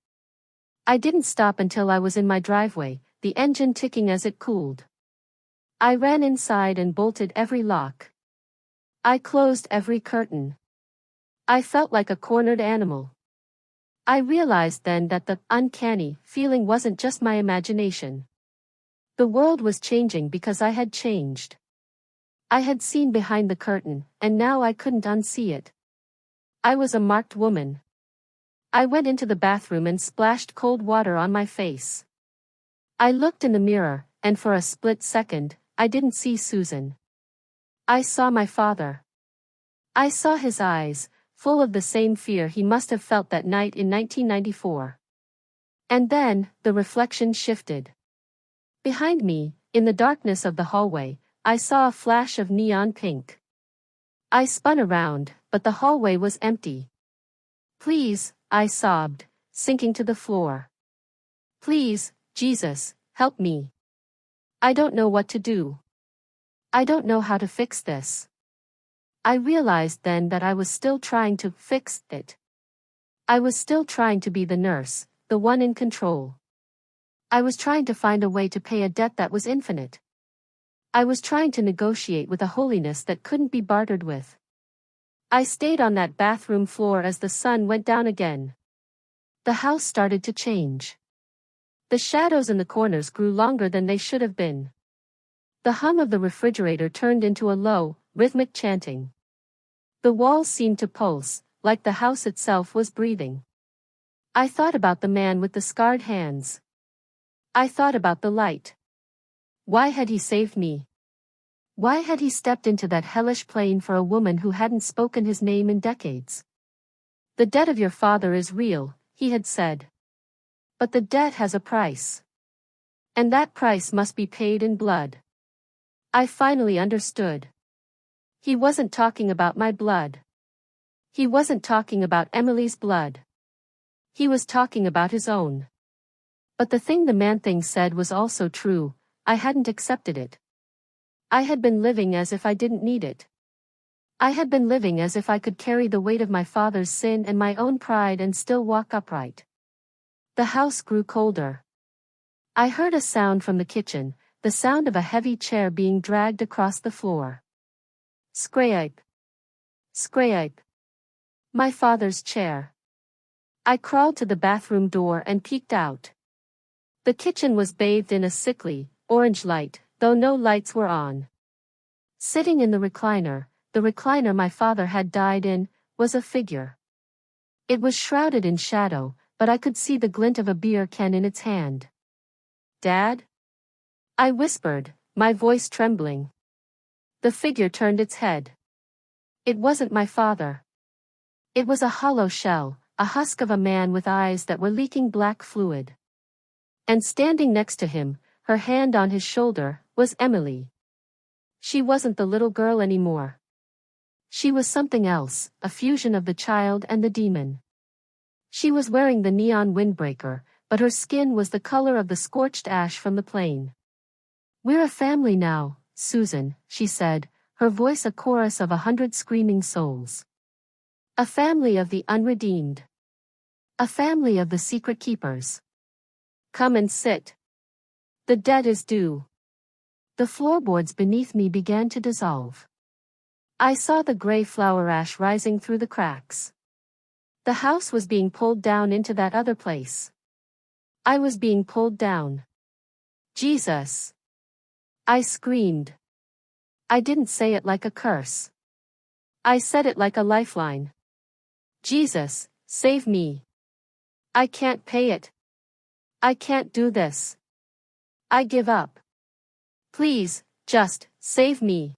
I didn't stop until I was in my driveway, the engine ticking as it cooled. I ran inside and bolted every lock. I closed every curtain. I felt like a cornered animal. I realized then that the uncanny feeling wasn't just my imagination. The world was changing because I had changed. I had seen behind the curtain, and now I couldn't unsee it. I was a marked woman. I went into the bathroom and splashed cold water on my face. I looked in the mirror, and for a split second, I didn't see Susan. I saw my father. I saw his eyes, full of the same fear he must have felt that night in 1994. And then, the reflection shifted. Behind me, in the darkness of the hallway, I saw a flash of neon pink. I spun around, but the hallway was empty. "Please," I sobbed, sinking to the floor. "Please, Jesus, help me. I don't know what to do. I don't know how to fix this." I realized then that I was still trying to fix it. I was still trying to be the nurse, the one in control. I was trying to find a way to pay a debt that was infinite. I was trying to negotiate with a holiness that couldn't be bartered with. I stayed on that bathroom floor as the sun went down again. The house started to change. The shadows in the corners grew longer than they should have been. The hum of the refrigerator turned into a low, rhythmic chanting. The walls seemed to pulse, like the house itself was breathing. I thought about the man with the scarred hands. I thought about the light. Why had he saved me? Why had he stepped into that hellish plane for a woman who hadn't spoken his name in decades? "The debt of your father is real," he had said. "But the debt has a price. And that price must be paid in blood." I finally understood. He wasn't talking about my blood. He wasn't talking about Emily's blood. He was talking about his own. But the thing the man-thing said was also true. I hadn't accepted it. I had been living as if I didn't need it. I had been living as if I could carry the weight of my father's sin and my own pride and still walk upright. The house grew colder. I heard a sound from the kitchen, the sound of a heavy chair being dragged across the floor. Scrape. Scrape. My father's chair. I crawled to the bathroom door and peeked out. The kitchen was bathed in a sickly, orange light, though no lights were on. Sitting in the recliner my father had died in, was a figure. It was shrouded in shadow, but I could see the glint of a beer can in its hand. "Dad?" I whispered, my voice trembling. The figure turned its head. It wasn't my father. It was a hollow shell, a husk of a man with eyes that were leaking black fluid. And standing next to him, her hand on his shoulder, was Emily. She wasn't the little girl anymore. She was something else, a fusion of the child and the demon. She was wearing the neon windbreaker, but her skin was the color of the scorched ash from the plain. "We're a family now, Susan," she said, her voice a chorus of 100 screaming souls. "A family of the unredeemed. A family of the secret keepers. Come and sit. The debt is due." The floorboards beneath me began to dissolve. I saw the gray flower ash rising through the cracks. The house was being pulled down into that other place. I was being pulled down. "Jesus!" I screamed. I didn't say it like a curse. I said it like a lifeline. "Jesus, save me. I can't pay it. I can't do this. I give up. Please, just save me."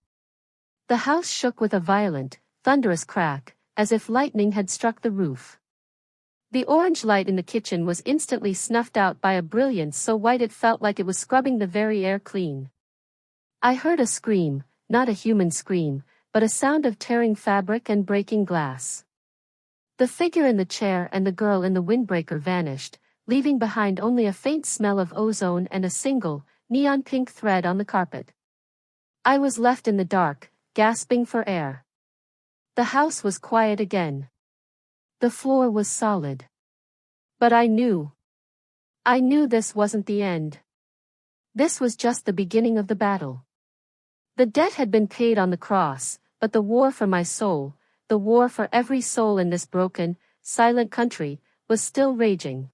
The house shook with a violent, thunderous crack, as if lightning had struck the roof. The orange light in the kitchen was instantly snuffed out by a brilliance so white it felt like it was scrubbing the very air clean. I heard a scream, not a human scream, but a sound of tearing fabric and breaking glass. The figure in the chair and the girl in the windbreaker vanished, leaving behind only a faint smell of ozone and a single, neon pink thread on the carpet. I was left in the dark, gasping for air. The house was quiet again. The floor was solid. But I knew. I knew this wasn't the end. This was just the beginning of the battle. The debt had been paid on the cross, but the war for my soul, the war for every soul in this broken, silent country, was still raging.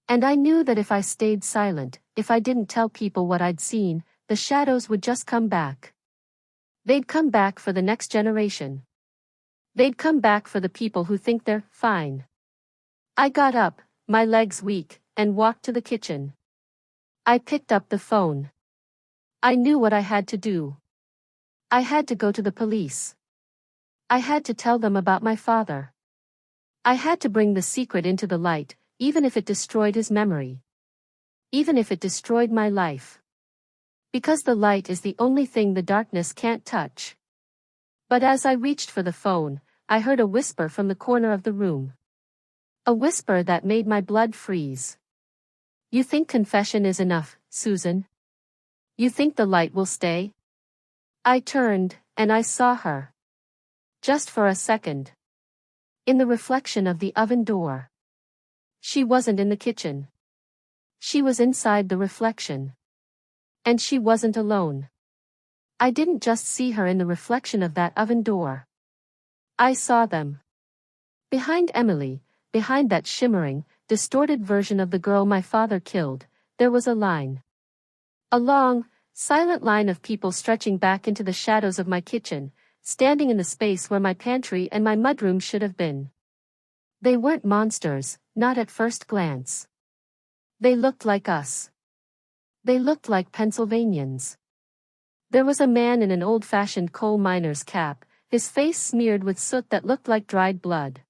And I knew that if I stayed silent, if I didn't tell people what I'd seen, the shadows would just come back. They'd come back for the next generation. They'd come back for the people who think they're fine. I got up, my legs weak, and walked to the kitchen. I picked up the phone. I knew what I had to do. I had to go to the police. I had to tell them about my father. I had to bring the secret into the light, even if it destroyed his memory. Even if it destroyed my life. Because the light is the only thing the darkness can't touch. But as I reached for the phone, I heard a whisper from the corner of the room. A whisper that made my blood freeze. You think confession is enough, Susan? You think the light will stay? I turned, and I saw her. Just for a second. In the reflection of the oven door. She wasn't in the kitchen. She was inside the reflection. And she wasn't alone. I didn't just see her in the reflection of that oven door. I saw them. Behind Emily, behind that shimmering, distorted version of the girl my father killed, there was a line. A long, silent line of people stretching back into the shadows of my kitchen, standing in the space where my pantry and my mudroom should have been. They weren't monsters, not at first glance. They looked like us. They looked like Pennsylvanians. There was a man in an old-fashioned coal miner's cap, his face smeared with soot that looked like dried blood.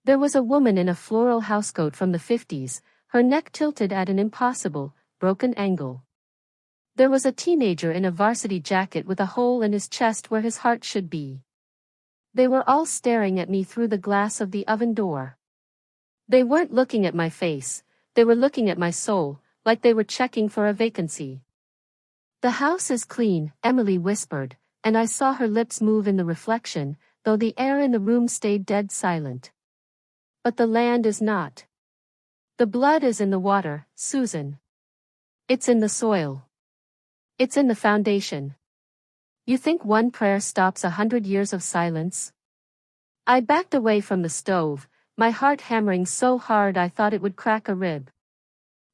There was a woman in a floral housecoat from the 50s, her neck tilted at an impossible, broken angle. There was a teenager in a varsity jacket with a hole in his chest where his heart should be. They were all staring at me through the glass of the oven door. They weren't looking at my face, they were looking at my soul, like they were checking for a vacancy. The house is clean, Emily whispered, and I saw her lips move in the reflection, though the air in the room stayed dead silent. But the land is not. The blood is in the water, Susan. It's in the soil. It's in the foundation. You think one prayer stops 100 years of silence? I backed away from the stove, my heart hammering so hard I thought it would crack a rib.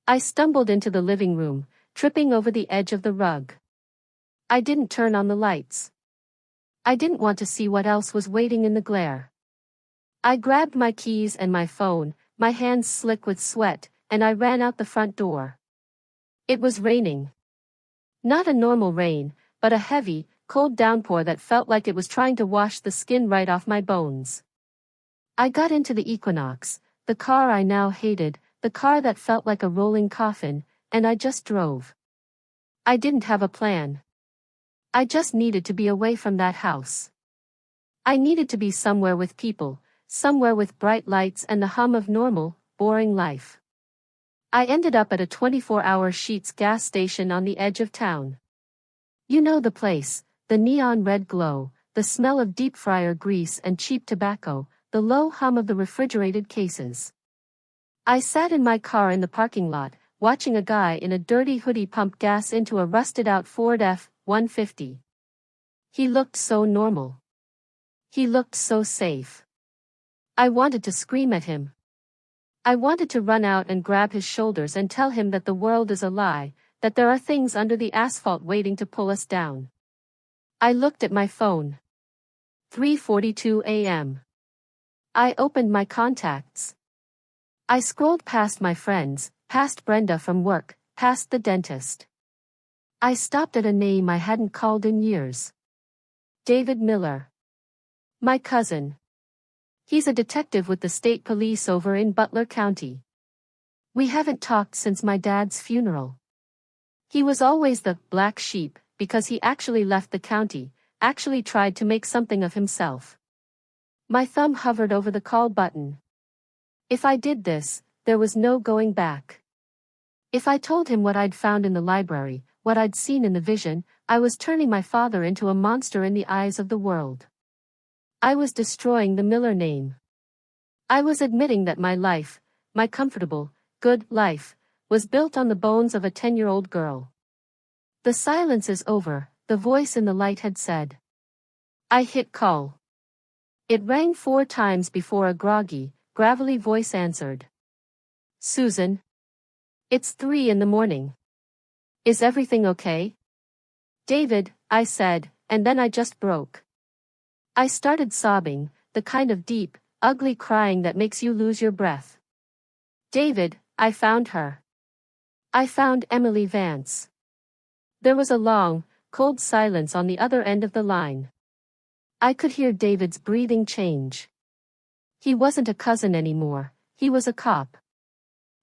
I stumbled into the living room, tripping over the edge of the rug. I didn't turn on the lights. I didn't want to see what else was waiting in the glare. I grabbed my keys and my phone, my hands slick with sweat, and I ran out the front door. It was raining. Not a normal rain, but a heavy, cold downpour that felt like it was trying to wash the skin right off my bones. I got into the Equinox, the car I now hated, the car that felt like a rolling coffin, and I just drove. I didn't have a plan. I just needed to be away from that house. I needed to be somewhere with people, somewhere with bright lights and the hum of normal, boring life. I ended up at a 24-hour Sheetz gas station on the edge of town. You know the place, the neon red glow, the smell of deep fryer grease and cheap tobacco, the low hum of the refrigerated cases. I sat in my car in the parking lot, watching a guy in a dirty hoodie pump gas into a rusted-out Ford F-150. He looked so normal. He looked so safe. I wanted to scream at him. I wanted to run out and grab his shoulders and tell him that the world is a lie, that there are things under the asphalt waiting to pull us down. I looked at my phone. 3:42 a.m. I opened my contacts. I scrolled past my friends, past Brenda from work, past the dentist. I stopped at a name I hadn't called in years. David Miller. My cousin. He's a detective with the state police over in Butler County. We haven't talked since my dad's funeral. He was always the black sheep, because he actually left the county, actually tried to make something of himself. My thumb hovered over the call button. If I did this, there was no going back. If I told him what I'd found in the library, what I'd seen in the vision, I was turning my father into a monster in the eyes of the world. I was destroying the Miller name. I was admitting that my life, my comfortable, good life, was built on the bones of a 10-year-old girl. The silence is over, the voice in the light had said. I hit call. It rang 4 times before a groggy, gravelly voice answered. Susan. It's 3 in the morning. Is everything okay? David, I said, and then I just broke. I started sobbing, the kind of deep, ugly crying that makes you lose your breath. David, I found her. I found Emily Vance. There was a long, cold silence on the other end of the line. I could hear David's breathing change. He wasn't a cousin anymore, he was a cop.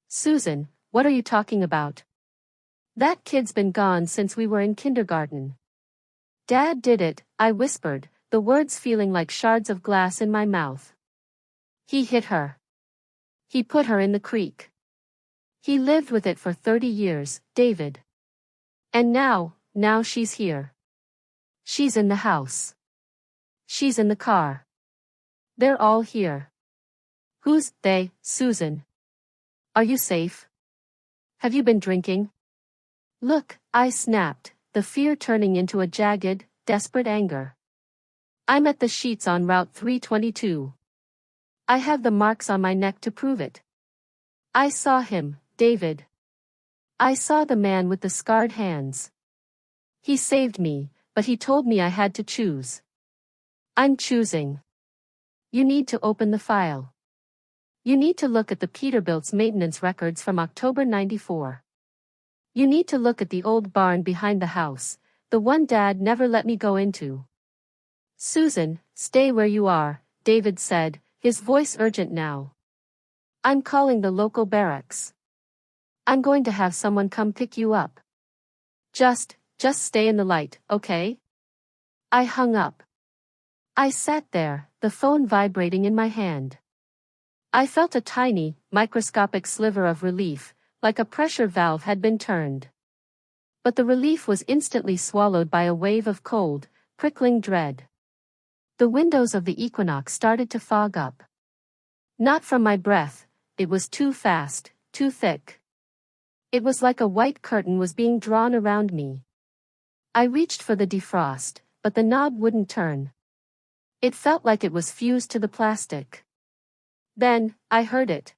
Susan, what are you talking about? That kid's been gone since we were in kindergarten. Dad did it, I whispered, the words feeling like shards of glass in my mouth. He hit her. He put her in the creek. He lived with it for 30 years, David. And now she's here. She's in the house. She's in the car. They're all here. Who's they, Susan? Are you safe? Have you been drinking? Look, I snapped, the fear turning into a jagged, desperate anger. I'm at the sheets on Route 322. I have the marks on my neck to prove it. I saw him, David. I saw the man with the scarred hands. He saved me, but he told me I had to choose. I'm choosing. You need to open the file. You need to look at the Peterbilt's maintenance records from October '94. You need to look at the old barn behind the house, the one Dad never let me go into. Susan, stay where you are, David said, his voice urgent now. I'm calling the local barracks. I'm going to have someone come pick you up. Just stay in the light, okay? I hung up. I sat there, the phone vibrating in my hand. I felt a tiny, microscopic sliver of relief, like a pressure valve had been turned. But the relief was instantly swallowed by a wave of cold, prickling dread. The windows of the Equinox started to fog up. Not from my breath, it was too fast, too thick. It was like a white curtain was being drawn around me. I reached for the defrost, but the knob wouldn't turn. It felt like it was fused to the plastic. Then, I heard it.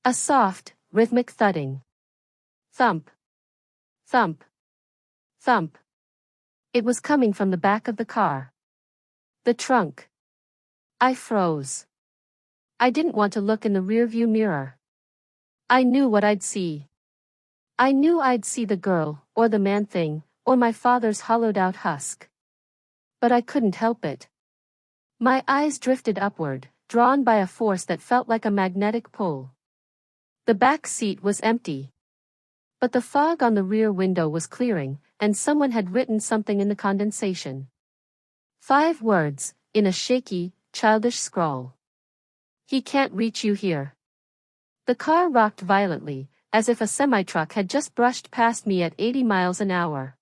A soft, rhythmic thudding. Thump. Thump. Thump. It was coming from the back of the car. The trunk. I froze. I didn't want to look in the rearview mirror. I knew what I'd see. I knew I'd see the girl, or the man-thing, or my father's hollowed-out husk. But I couldn't help it. My eyes drifted upward, drawn by a force that felt like a magnetic pull. The back seat was empty. But the fog on the rear window was clearing, and someone had written something in the condensation. 5 words, in a shaky, childish scrawl. He can't reach you here. The car rocked violently, as if a semi-truck had just brushed past me at 80 miles an hour.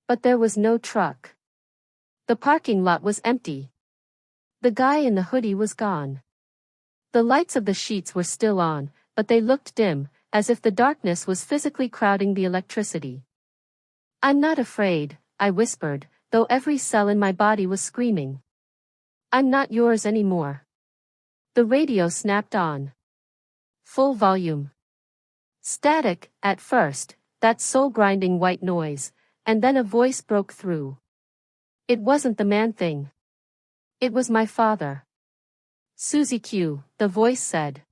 But there was no truck. The parking lot was empty. The guy in the hoodie was gone. The lights of the sheets were still on, but they looked dim, as if the darkness was physically crowding the electricity. I'm not afraid, I whispered, though every cell in my body was screaming. I'm not yours anymore. The radio snapped on. Full volume. Static, at first, that soul-grinding white noise, and then a voice broke through. It wasn't the man-thing. It was my father. Susie Q, the voice said.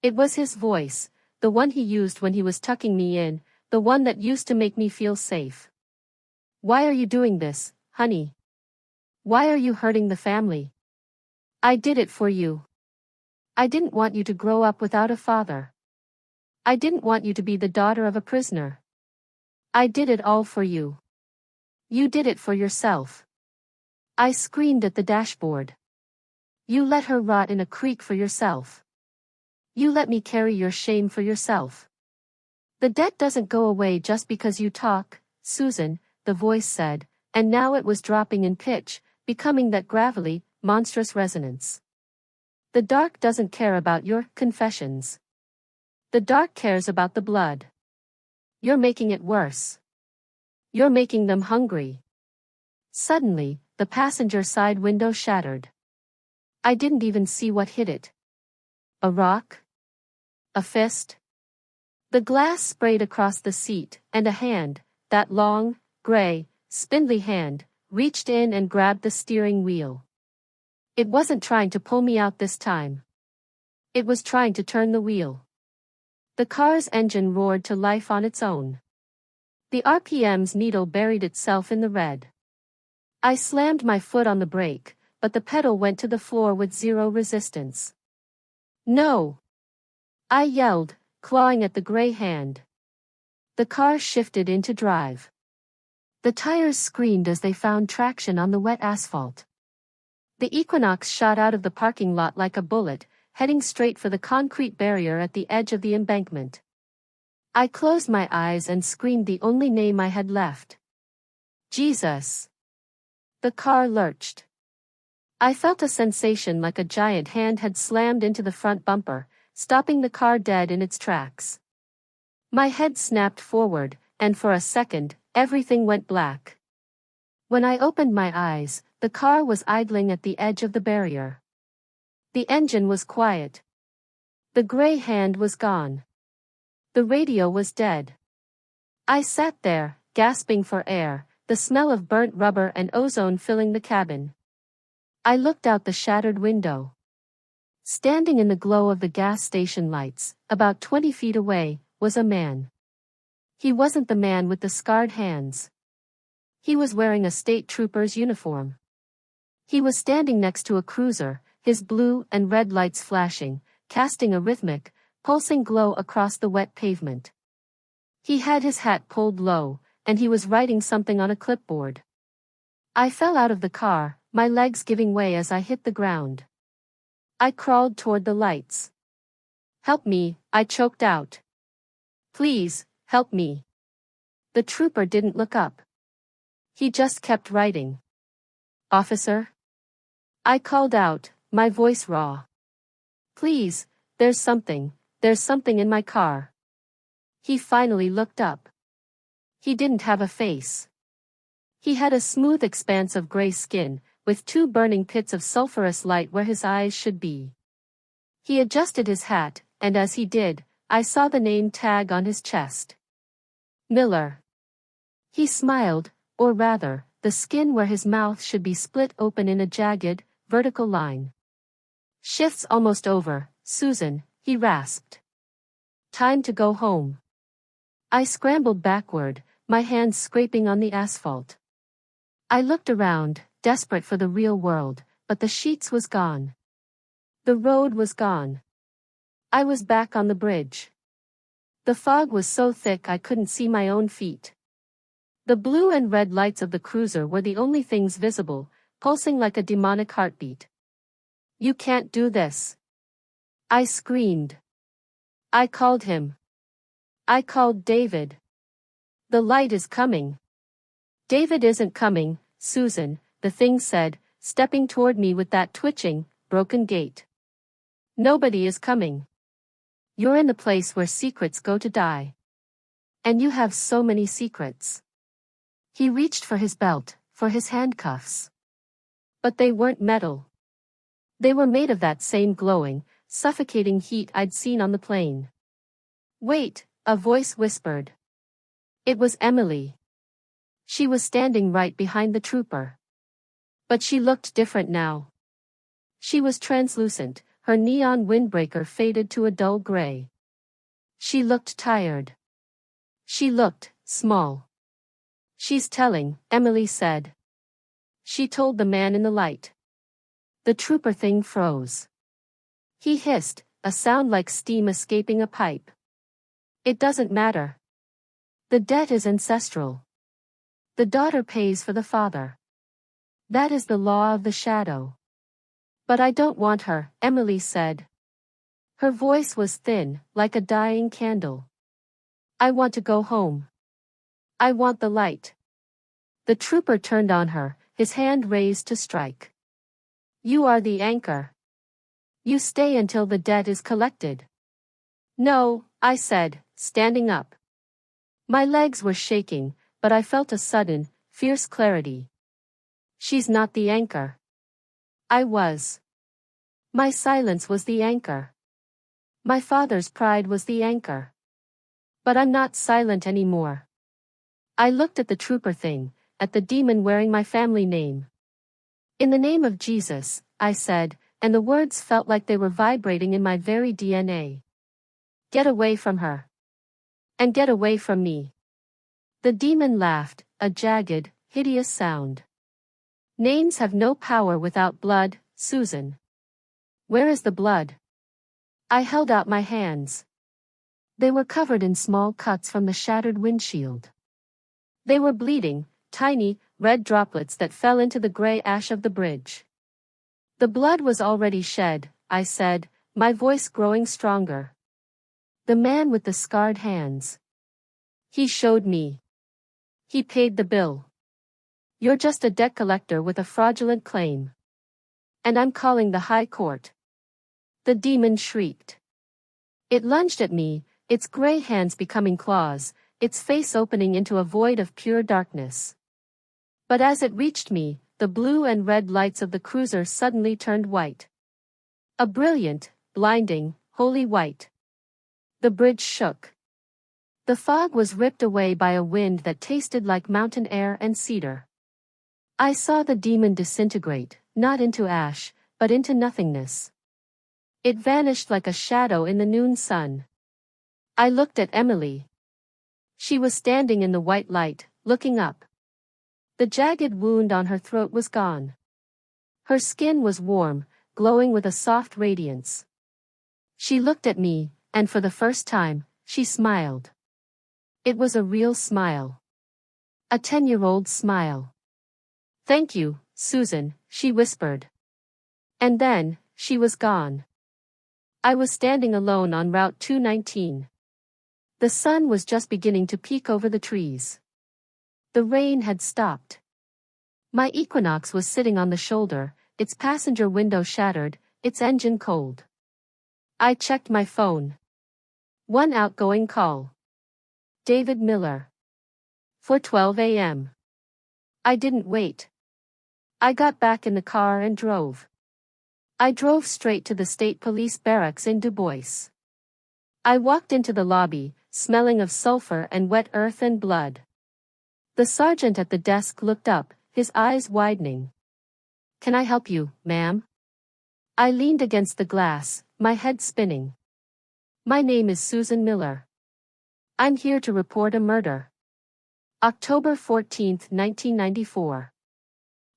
It was his voice, the one he used when he was tucking me in, the one that used to make me feel safe. Why are you doing this, honey? Why are you hurting the family? I did it for you. I didn't want you to grow up without a father. I didn't want you to be the daughter of a prisoner. I did it all for you. You did it for yourself. I screamed at the dashboard. You let her rot in a creek for yourself. You let me carry your shame for yourself. The debt doesn't go away just because you talk, Susan, the voice said, and now it was dropping in pitch, becoming that gravelly, monstrous resonance. The dark doesn't care about your confessions. The dark cares about the blood. You're making it worse. You're making them hungry. Suddenly, the passenger side window shattered. I didn't even see what hit it. A rock? A fist? The glass sprayed across the seat, and a hand, that long, gray, spindly hand, reached in and grabbed the steering wheel. It wasn't trying to pull me out this time. It was trying to turn the wheel. The car's engine roared to life on its own. The RPM's needle buried itself in the red. I slammed my foot on the brake, but the pedal went to the floor with zero resistance. No! I yelled, clawing at the gray hand. The car shifted into drive. The tires screamed as they found traction on the wet asphalt. The Equinox shot out of the parking lot like a bullet, heading straight for the concrete barrier at the edge of the embankment. I closed my eyes and screamed the only name I had left. Jesus! The car lurched. I felt a sensation like a giant hand had slammed into the front bumper, stopping the car dead in its tracks. My head snapped forward, and for a second, everything went black. When I opened my eyes, the car was idling at the edge of the barrier. The engine was quiet. The gray hand was gone. The radio was dead. I sat there, gasping for air, the smell of burnt rubber and ozone filling the cabin. I looked out the shattered window. Standing in the glow of the gas station lights, about 20 feet away, was a man. He wasn't the man with the scarred hands. He was wearing a state trooper's uniform. He was standing next to a cruiser, his blue and red lights flashing, casting a rhythmic, pulsing glow across the wet pavement. He had his hat pulled low, and he was writing something on a clipboard. I fell out of the car, my legs giving way as I hit the ground. I crawled toward the lights. "Help me," I choked out. "Please, help me." The trooper didn't look up. He just kept writing. "Officer?" I called out, my voice raw. "Please, there's something in my car." He finally looked up. He didn't have a face. He had a smooth expanse of gray skin, with two burning pits of sulfurous light where his eyes should be. He adjusted his hat, and as he did, I saw the name tag on his chest. Miller. He smiled, or rather, the skin where his mouth should be split open in a jagged, vertical line. "Shift's almost over, Susan," he rasped. "Time to go home." I scrambled backward, my hands scraping on the asphalt. I looked around, desperate for the real world, but the sheets was gone. The road was gone. I was back on the bridge. The fog was so thick I couldn't see my own feet. The blue and red lights of the cruiser were the only things visible, pulsing like a demonic heartbeat. "You can't do this." I screamed. I called him. I called David. "The light is coming." "David isn't coming, Susan," the thing said, stepping toward me with that twitching, broken gait. "Nobody is coming. You're in the place where secrets go to die. And you have so many secrets." He reached for his belt, for his handcuffs. But they weren't metal. They were made of that same glowing, suffocating heat I'd seen on the plane. "Wait," a voice whispered. It was Emily. She was standing right behind the trooper. But she looked different now. She was translucent, her neon windbreaker faded to a dull gray. She looked tired. She looked small. "She's telling," Emily said. She told the man in the light. The trooper thing froze. He hissed, a sound like steam escaping a pipe. "It doesn't matter. The debt is ancestral. The daughter pays for the father. That is the law of the shadow." "But I don't want her," Emily said. Her voice was thin, like a dying candle. "I want to go home. I want the light." The trooper turned on her, his hand raised to strike. "You are the anchor. You stay until the debt is collected." "No," I said, standing up. My legs were shaking, but I felt a sudden, fierce clarity. "She's not the anchor." I was. My silence was the anchor. My father's pride was the anchor. But I'm not silent anymore. I looked at the trooper thing, at the demon wearing my family name. In the name of Jesus, I said, and the words felt like they were vibrating in my very DNA. Get away from her. And get away from me. The demon laughed, a jagged, hideous sound. Names have no power without blood, Susan. Where is the blood? I held out my hands. They were covered in small cuts from the shattered windshield. They were bleeding, tiny, red droplets that fell into the gray ash of the bridge. The blood was already shed, I said, my voice growing stronger. The man with the scarred hands. He showed me. He paid the bill. You're just a debt collector with a fraudulent claim. And I'm calling the High Court. The demon shrieked. It lunged at me, its gray hands becoming claws, its face opening into a void of pure darkness. But as it reached me, the blue and red lights of the cruiser suddenly turned white. A brilliant, blinding, holy white. The bridge shook. The fog was ripped away by a wind that tasted like mountain air and cedar. I saw the demon disintegrate, not into ash, but into nothingness. It vanished like a shadow in the noon sun. I looked at Emily. She was standing in the white light, looking up. The jagged wound on her throat was gone. Her skin was warm, glowing with a soft radiance. She looked at me, and for the first time, she smiled. It was a real smile. A 10-year-old smile. Thank you, Susan, she whispered. And then, she was gone. I was standing alone on Route 219. The sun was just beginning to peek over the trees. The rain had stopped. My Equinox was sitting on the shoulder, its passenger window shattered, its engine cold. I checked my phone. One outgoing call. David Miller. 4:12 a.m. I didn't wait. I got back in the car and drove. I drove straight to the state police barracks in Du Bois. I walked into the lobby, smelling of sulfur and wet earth and blood. The sergeant at the desk looked up, his eyes widening. Can I help you, ma'am? I leaned against the glass, my head spinning. My name is Susan Miller. I'm here to report a murder. October 14, 1994.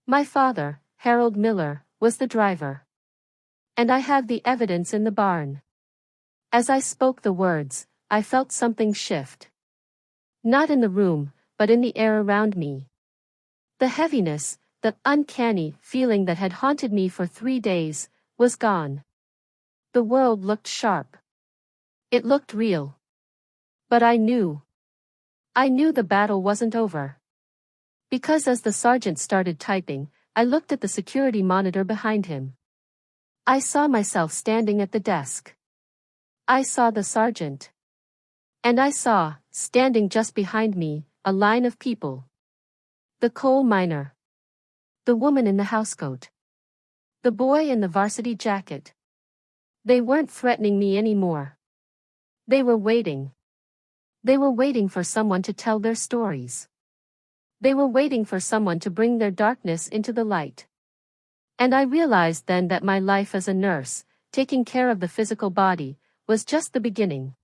My father, Harold Miller, was the driver. And I have the evidence in the barn. As I spoke the words, I felt something shift. Not in the room, but in the air around me. The heaviness, the uncanny feeling that had haunted me for 3 days, was gone. The world looked sharp. It looked real. But I knew the battle wasn't over. Because as the sergeant started typing, I looked at the security monitor behind him. I saw myself standing at the desk. I saw the sergeant. And I saw, standing just behind me, a line of people. The coal miner. The woman in the housecoat. The boy in the varsity jacket. They weren't threatening me anymore. They were waiting. They were waiting for someone to tell their stories. They were waiting for someone to bring their darkness into the light. And I realized then that my life as a nurse, taking care of the physical body, was just the beginning.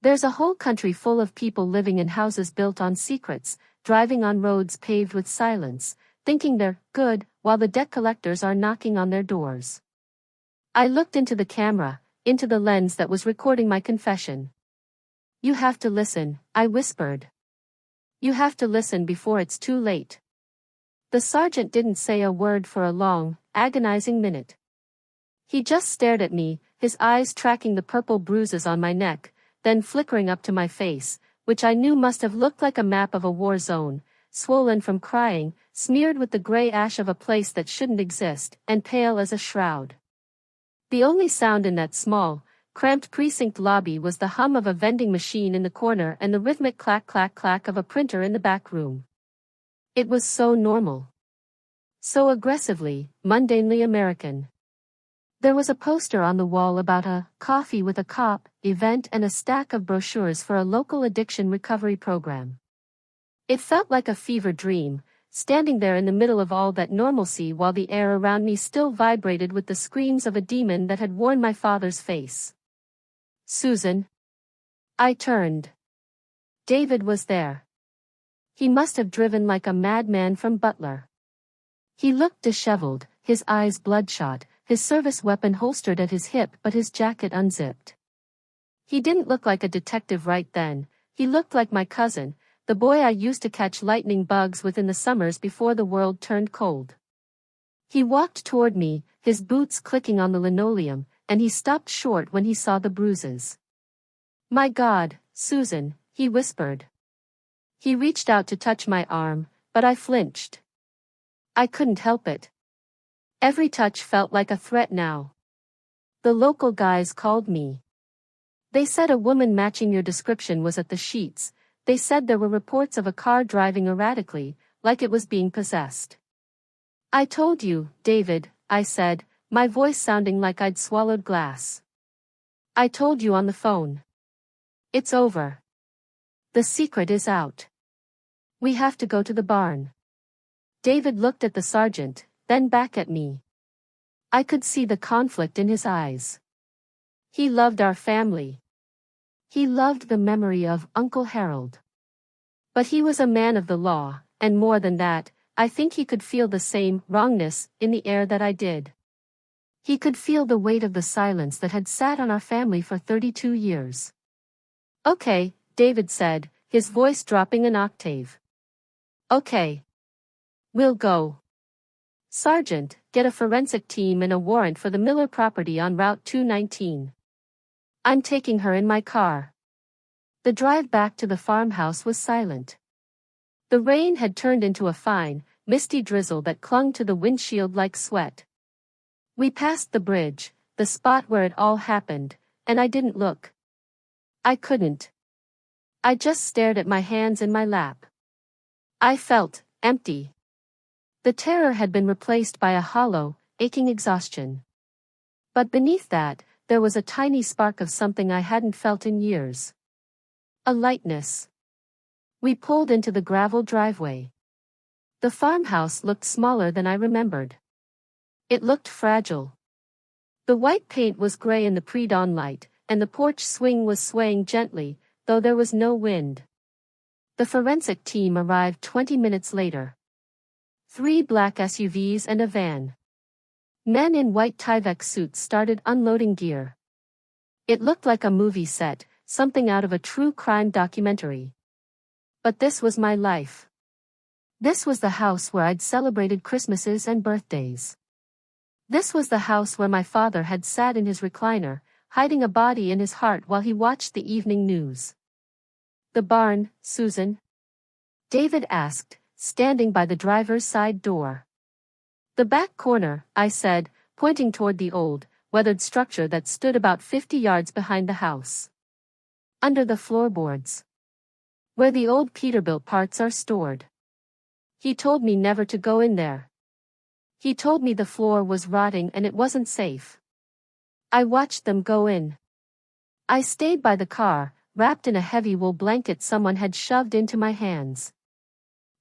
There's a whole country full of people living in houses built on secrets, driving on roads paved with silence, thinking they're good, while the debt collectors are knocking on their doors. I looked into the camera, into the lens that was recording my confession. You have to listen, I whispered. You have to listen before it's too late. The sergeant didn't say a word for a long, agonizing minute. He just stared at me, his eyes tracking the purple bruises on my neck, then flickering up to my face, which I knew must have looked like a map of a war zone, swollen from crying, smeared with the gray ash of a place that shouldn't exist, and pale as a shroud. The only sound in that small, cramped precinct lobby was the hum of a vending machine in the corner and the rhythmic clack-clack-clack of a printer in the back room. It was so normal. So aggressively, mundanely American. There was a poster on the wall about a coffee with a cop event and a stack of brochures for a local addiction recovery program. It felt like a fever dream, standing there in the middle of all that normalcy while the air around me still vibrated with the screams of a demon that had worn my father's face. Susan. I turned. David was there. He must have driven like a madman from Butler. He looked disheveled, his eyes bloodshot, his service weapon holstered at his hip but his jacket unzipped. He didn't look like a detective right then, he looked like my cousin, the boy I used to catch lightning bugs with in the summers before the world turned cold. He walked toward me, his boots clicking on the linoleum, and he stopped short when he saw the bruises. My God, Susan, he whispered. He reached out to touch my arm, but I flinched. I couldn't help it. Every touch felt like a threat now. The local guys called me. They said a woman matching your description was at the Sheets. They said there were reports of a car driving erratically, like it was being possessed. I told you, David, I said, my voice sounding like I'd swallowed glass. I told you on the phone. It's over. The secret is out. We have to go to the barn. David looked at the sergeant, then back at me. I could see the conflict in his eyes. He loved our family. He loved the memory of Uncle Harold. But he was a man of the law, and more than that, I think he could feel the same wrongness in the air that I did. He could feel the weight of the silence that had sat on our family for 32 years. Okay, David said, his voice dropping an octave. Okay. We'll go. Sergeant, get a forensic team and a warrant for the Miller property on Route 219. I'm taking her in my car. The drive back to the farmhouse was silent. The rain had turned into a fine, misty drizzle that clung to the windshield like sweat. We passed the bridge, the spot where it all happened, and I didn't look. I couldn't. I just stared at my hands in my lap. I felt empty. The terror had been replaced by a hollow, aching exhaustion. But beneath that, there was a tiny spark of something I hadn't felt in years. A lightness. We pulled into the gravel driveway. The farmhouse looked smaller than I remembered. It looked fragile. The white paint was gray in the pre-dawn light, and the porch swing was swaying gently, though there was no wind. The forensic team arrived 20 minutes later. 3 black SUVs and a van. Men in white Tyvek suits started unloading gear. It looked like a movie set, something out of a true crime documentary. But this was my life. This was the house where I'd celebrated Christmases and birthdays. This was the house where my father had sat in his recliner, hiding a body in his heart while he watched the evening news. The barn, Susan? David asked, standing by the driver's side door. The back corner, I said, pointing toward the old, weathered structure that stood about 50 yards behind the house. Under the floorboards. Where the old Peterbilt parts are stored. He told me never to go in there. He told me the floor was rotting and it wasn't safe. I watched them go in. I stayed by the car, wrapped in a heavy wool blanket someone had shoved into my hands.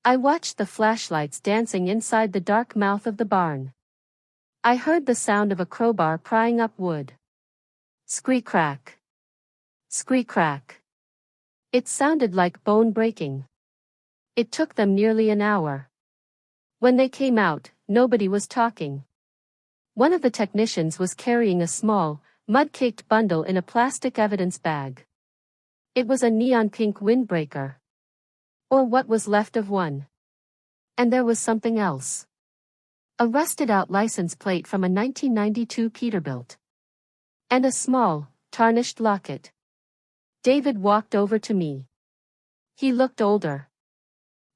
I watched the flashlights dancing inside the dark mouth of the barn. I heard the sound of a crowbar prying up wood. Scree-crack. Scree-crack. It sounded like bone breaking. It took them nearly an hour. When they came out, nobody was talking. One of the technicians was carrying a small, mud-caked bundle in a plastic evidence bag. It was a neon pink windbreaker. Or what was left of one. And there was something else. A rusted-out license plate from a 1992 Peterbilt. And a small, tarnished locket. David walked over to me. He looked older.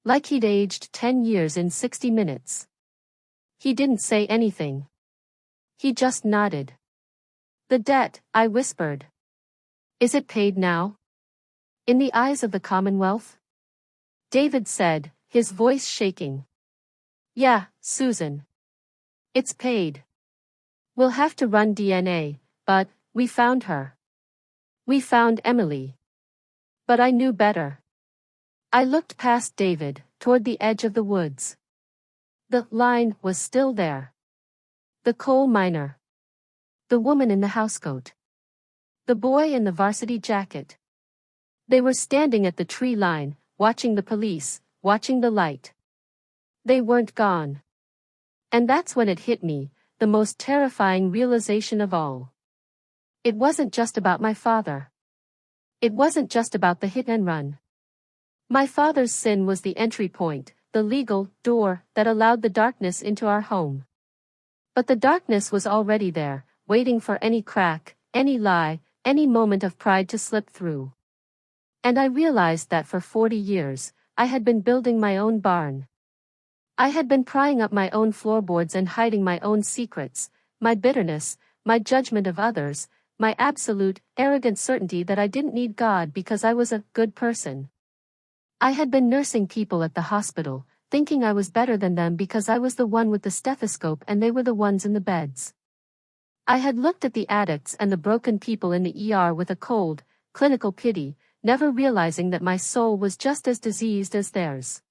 Like he'd aged 10 years in 60 minutes. He didn't say anything. He just nodded. The debt, I whispered. Is it paid now? In the eyes of the Commonwealth? David said, his voice shaking. Yeah, Susan. It's paid. We'll have to run DNA, but we found her. We found Emily. But I knew better. I looked past David, toward the edge of the woods. The line was still there. The coal miner. The woman in the housecoat. The boy in the varsity jacket. They were standing at the tree line, watching the police, watching the light. They weren't gone. And that's when it hit me, the most terrifying realization of all. It wasn't just about my father. It wasn't just about the hit and run. My father's sin was the entry point, the legal door that allowed the darkness into our home. But the darkness was already there, waiting for any crack, any lie, any moment of pride to slip through. And I realized that for 40 years, I had been building my own barn. I had been prying up my own floorboards and hiding my own secrets, my bitterness, my judgment of others, my absolute, arrogant certainty that I didn't need God because I was a good person. I had been nursing people at the hospital, thinking I was better than them because I was the one with the stethoscope and they were the ones in the beds. I had looked at the addicts and the broken people in the ER with a cold, clinical pity, never realizing that my soul was just as diseased as theirs.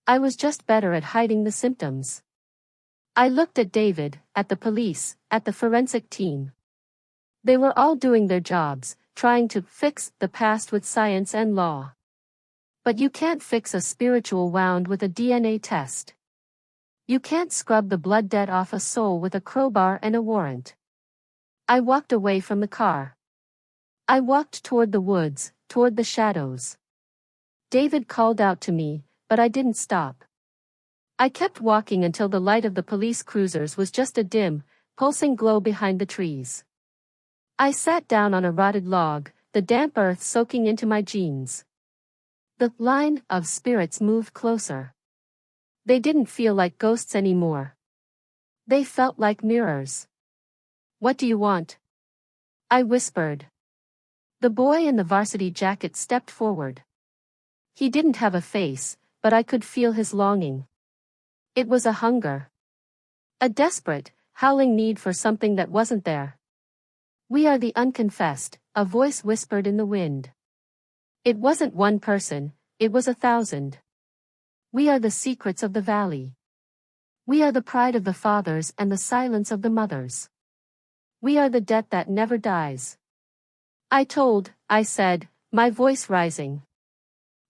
I was just better at hiding the symptoms. I looked at David, at the police, at the forensic team. They were all doing their jobs, trying to fix the past with science and law. But you can't fix a spiritual wound with a DNA test. You can't scrub the blood debt off a soul with a crowbar and a warrant. I walked away from the car. I walked toward the woods, toward the shadows. David called out to me, but I didn't stop. I kept walking until the light of the police cruisers was just a dim, pulsing glow behind the trees. I sat down on a rotted log, the damp earth soaking into my jeans. The line of spirits moved closer. They didn't feel like ghosts anymore. They felt like mirrors. "What do you want?" I whispered. The boy in the varsity jacket stepped forward. He didn't have a face, but I could feel his longing. It was a hunger. A desperate, howling need for something that wasn't there. "We are the unconfessed," a voice whispered in the wind. It wasn't one person, it was 1,000. We are the secrets of the valley. We are the pride of the fathers and the silence of the mothers. We are the debt that never dies. I said, my voice rising.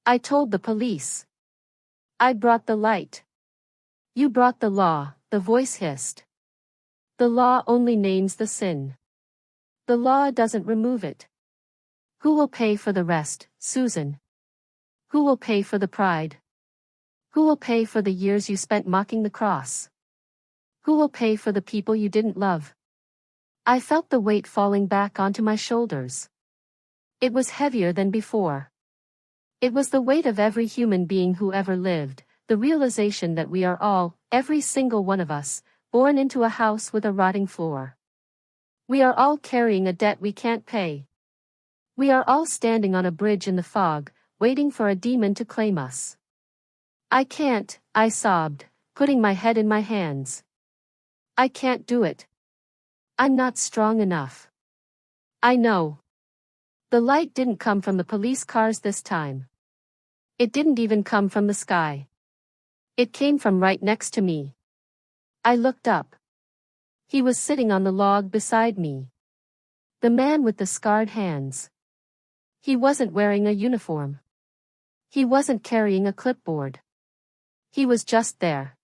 I told the police. I brought the light. You brought the law, the voice hissed. The law only names the sin. The law doesn't remove it. Who will pay for the rest, Susan? Who will pay for the pride? Who will pay for the years you spent mocking the cross? Who will pay for the people you didn't love? I felt the weight falling back onto my shoulders. It was heavier than before. It was the weight of every human being who ever lived, the realization that we are all, every single one of us, born into a house with a rotting floor. We are all carrying a debt we can't pay. We are all standing on a bridge in the fog, waiting for a demon to claim us. I can't, I sobbed, putting my head in my hands. I can't do it. I'm not strong enough. I know. The light didn't come from the police cars this time. It didn't even come from the sky. It came from right next to me. I looked up. He was sitting on the log beside me. The man with the scarred hands. He wasn't wearing a uniform. He wasn't carrying a clipboard. He was just there.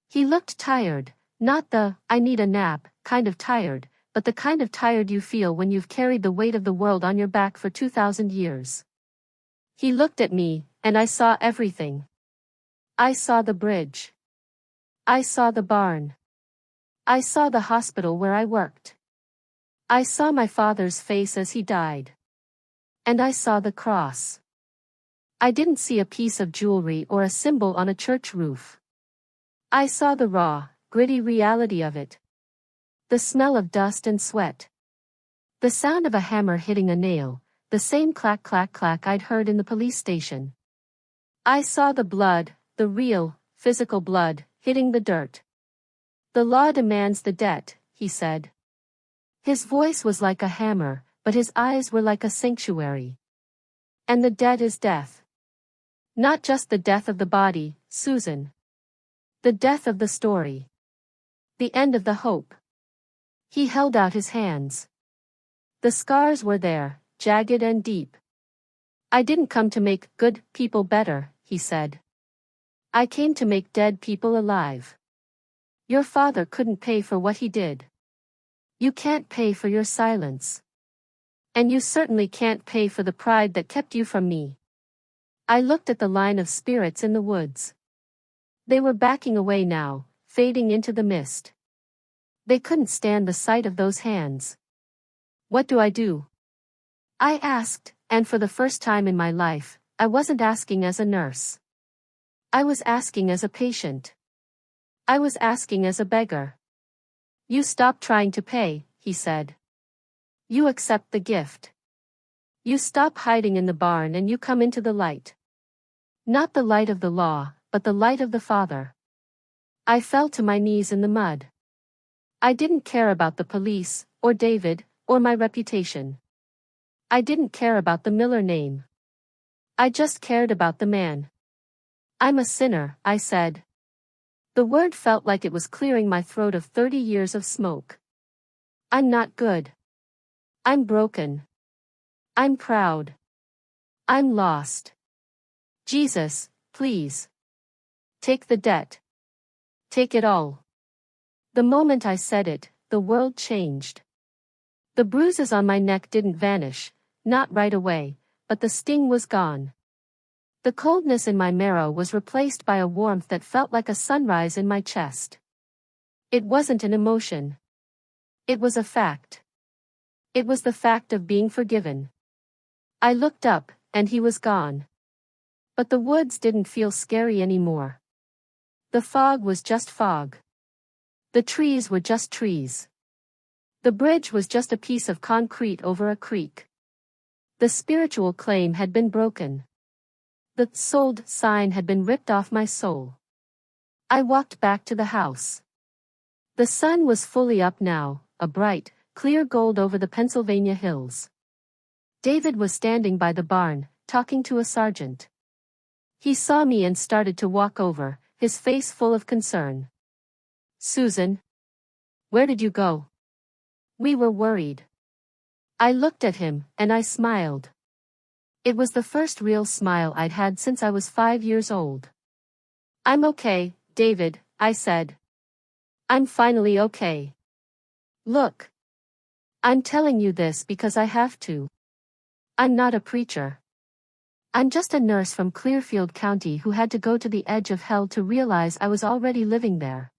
He looked tired, not the, I need a nap, kind of tired, but the kind of tired you feel when you've carried the weight of the world on your back for 2,000 years. He looked at me, and I saw everything. I saw the bridge. I saw the barn. I saw the hospital where I worked. I saw my father's face as he died. And I saw the cross. I didn't see a piece of jewelry or a symbol on a church roof. I saw the raw, gritty reality of it. The smell of dust and sweat. The sound of a hammer hitting a nail, the same clack clack clack I'd heard in the police station. I saw the blood, the real, physical blood, hitting the dirt. The law demands the debt, he said. His voice was like a hammer, but his eyes were like a sanctuary. And the death is death. Not just the death of the body, Susan. The death of the story. The end of the hope. He held out his hands. The scars were there, jagged and deep. I didn't come to make good people better, he said. I came to make dead people alive. Your father couldn't pay for what he did. You can't pay for your silence. And you certainly can't pay for the pride that kept you from me. I looked at the line of spirits in the woods. They were backing away now, fading into the mist. They couldn't stand the sight of those hands. What do I do? I asked, and for the first time in my life, I wasn't asking as a nurse. I was asking as a patient. I was asking as a beggar. You stop trying to pay, he said. You accept the gift. You stop hiding in the barn and you come into the light. Not the light of the law, but the light of the Father. I fell to my knees in the mud. I didn't care about the police, or David, or my reputation. I didn't care about the Miller name. I just cared about the man. I'm a sinner, I said. The word felt like it was clearing my throat of 30 years of smoke. I'm not good. I'm broken. I'm proud. I'm lost. Jesus, please. Take the debt. Take it all. The moment I said it, the world changed. The bruises on my neck didn't vanish, not right away, but the sting was gone. The coldness in my marrow was replaced by a warmth that felt like a sunrise in my chest. It wasn't an emotion. It was a fact. It was the fact of being forgiven. I looked up, and he was gone. But the woods didn't feel scary anymore. The fog was just fog. The trees were just trees. The bridge was just a piece of concrete over a creek. The spiritual claim had been broken. The sold sign had been ripped off my soul. I walked back to the house. The sun was fully up now, a bright, clear gold over the Pennsylvania hills. David was standing by the barn, talking to a sergeant. He saw me and started to walk over, his face full of concern. Susan. Where did you go? We were worried. I looked at him, and I smiled. It was the first real smile I'd had since I was 5 years old. I'm okay, David, I said. I'm finally okay. Look. I'm telling you this because I have to. I'm not a preacher. I'm just a nurse from Clearfield County who had to go to the edge of hell to realize I was already living there.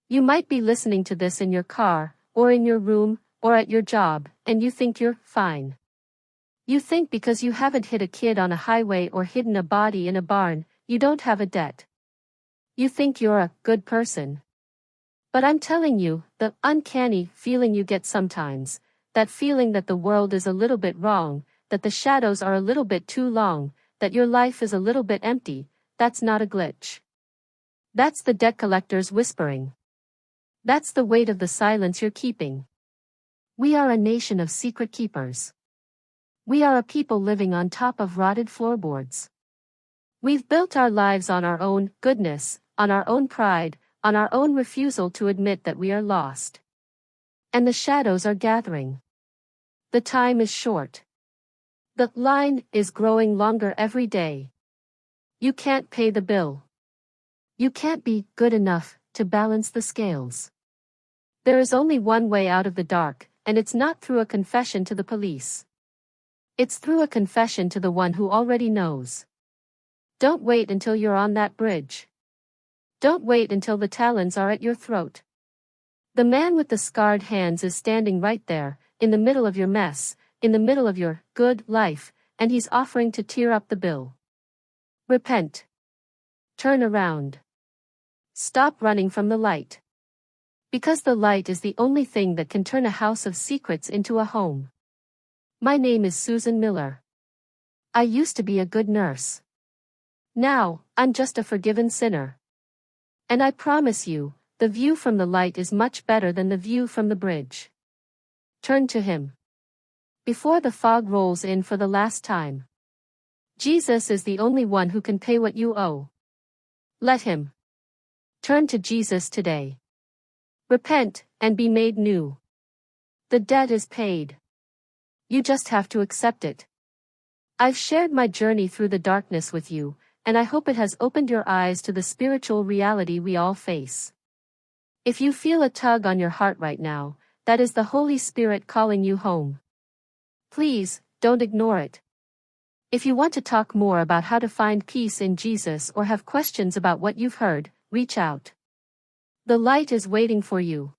You might be listening to this in your car, or in your room, or at your job, and you think you're fine. You think because you haven't hit a kid on a highway or hidden a body in a barn, you don't have a debt. You think you're a good person. But I'm telling you, the uncanny feeling you get sometimes, that feeling that the world is a little bit wrong, that the shadows are a little bit too long, that your life is a little bit empty, that's not a glitch. That's the debt collectors whispering. That's the weight of the silence you're keeping. We are a nation of secret keepers. We are a people living on top of rotted floorboards. We've built our lives on our own goodness, on our own pride, on our own refusal to admit that we are lost. And the shadows are gathering. The time is short. The line is growing longer every day. You can't pay the bill. You can't be good enough to balance the scales. There is only one way out of the dark, and it's not through a confession to the police. It's through a confession to the one who already knows. Don't wait until you're on that bridge. Don't wait until the talons are at your throat. The man with the scarred hands is standing right there, in the middle of your mess, in the middle of your good life, and he's offering to tear up the bill. Repent. Turn around. Stop running from the light. Because the light is the only thing that can turn a house of secrets into a home. My name is Susan Miller. I used to be a good nurse. Now, I'm just a forgiven sinner. And I promise you, The view from the light is much better than the view from the bridge. Turn to Him before the fog rolls in for the last time. Jesus is the only one who can pay what you owe. Let Him. Turn to Jesus today. Repent, and be made new. The debt is paid. You just have to accept it. I've shared my journey through the darkness with you, and I hope it has opened your eyes to the spiritual reality we all face. If you feel a tug on your heart right now, that is the Holy Spirit calling you home. Please, don't ignore it. If you want to talk more about how to find peace in Jesus or have questions about what you've heard, reach out. The light is waiting for you.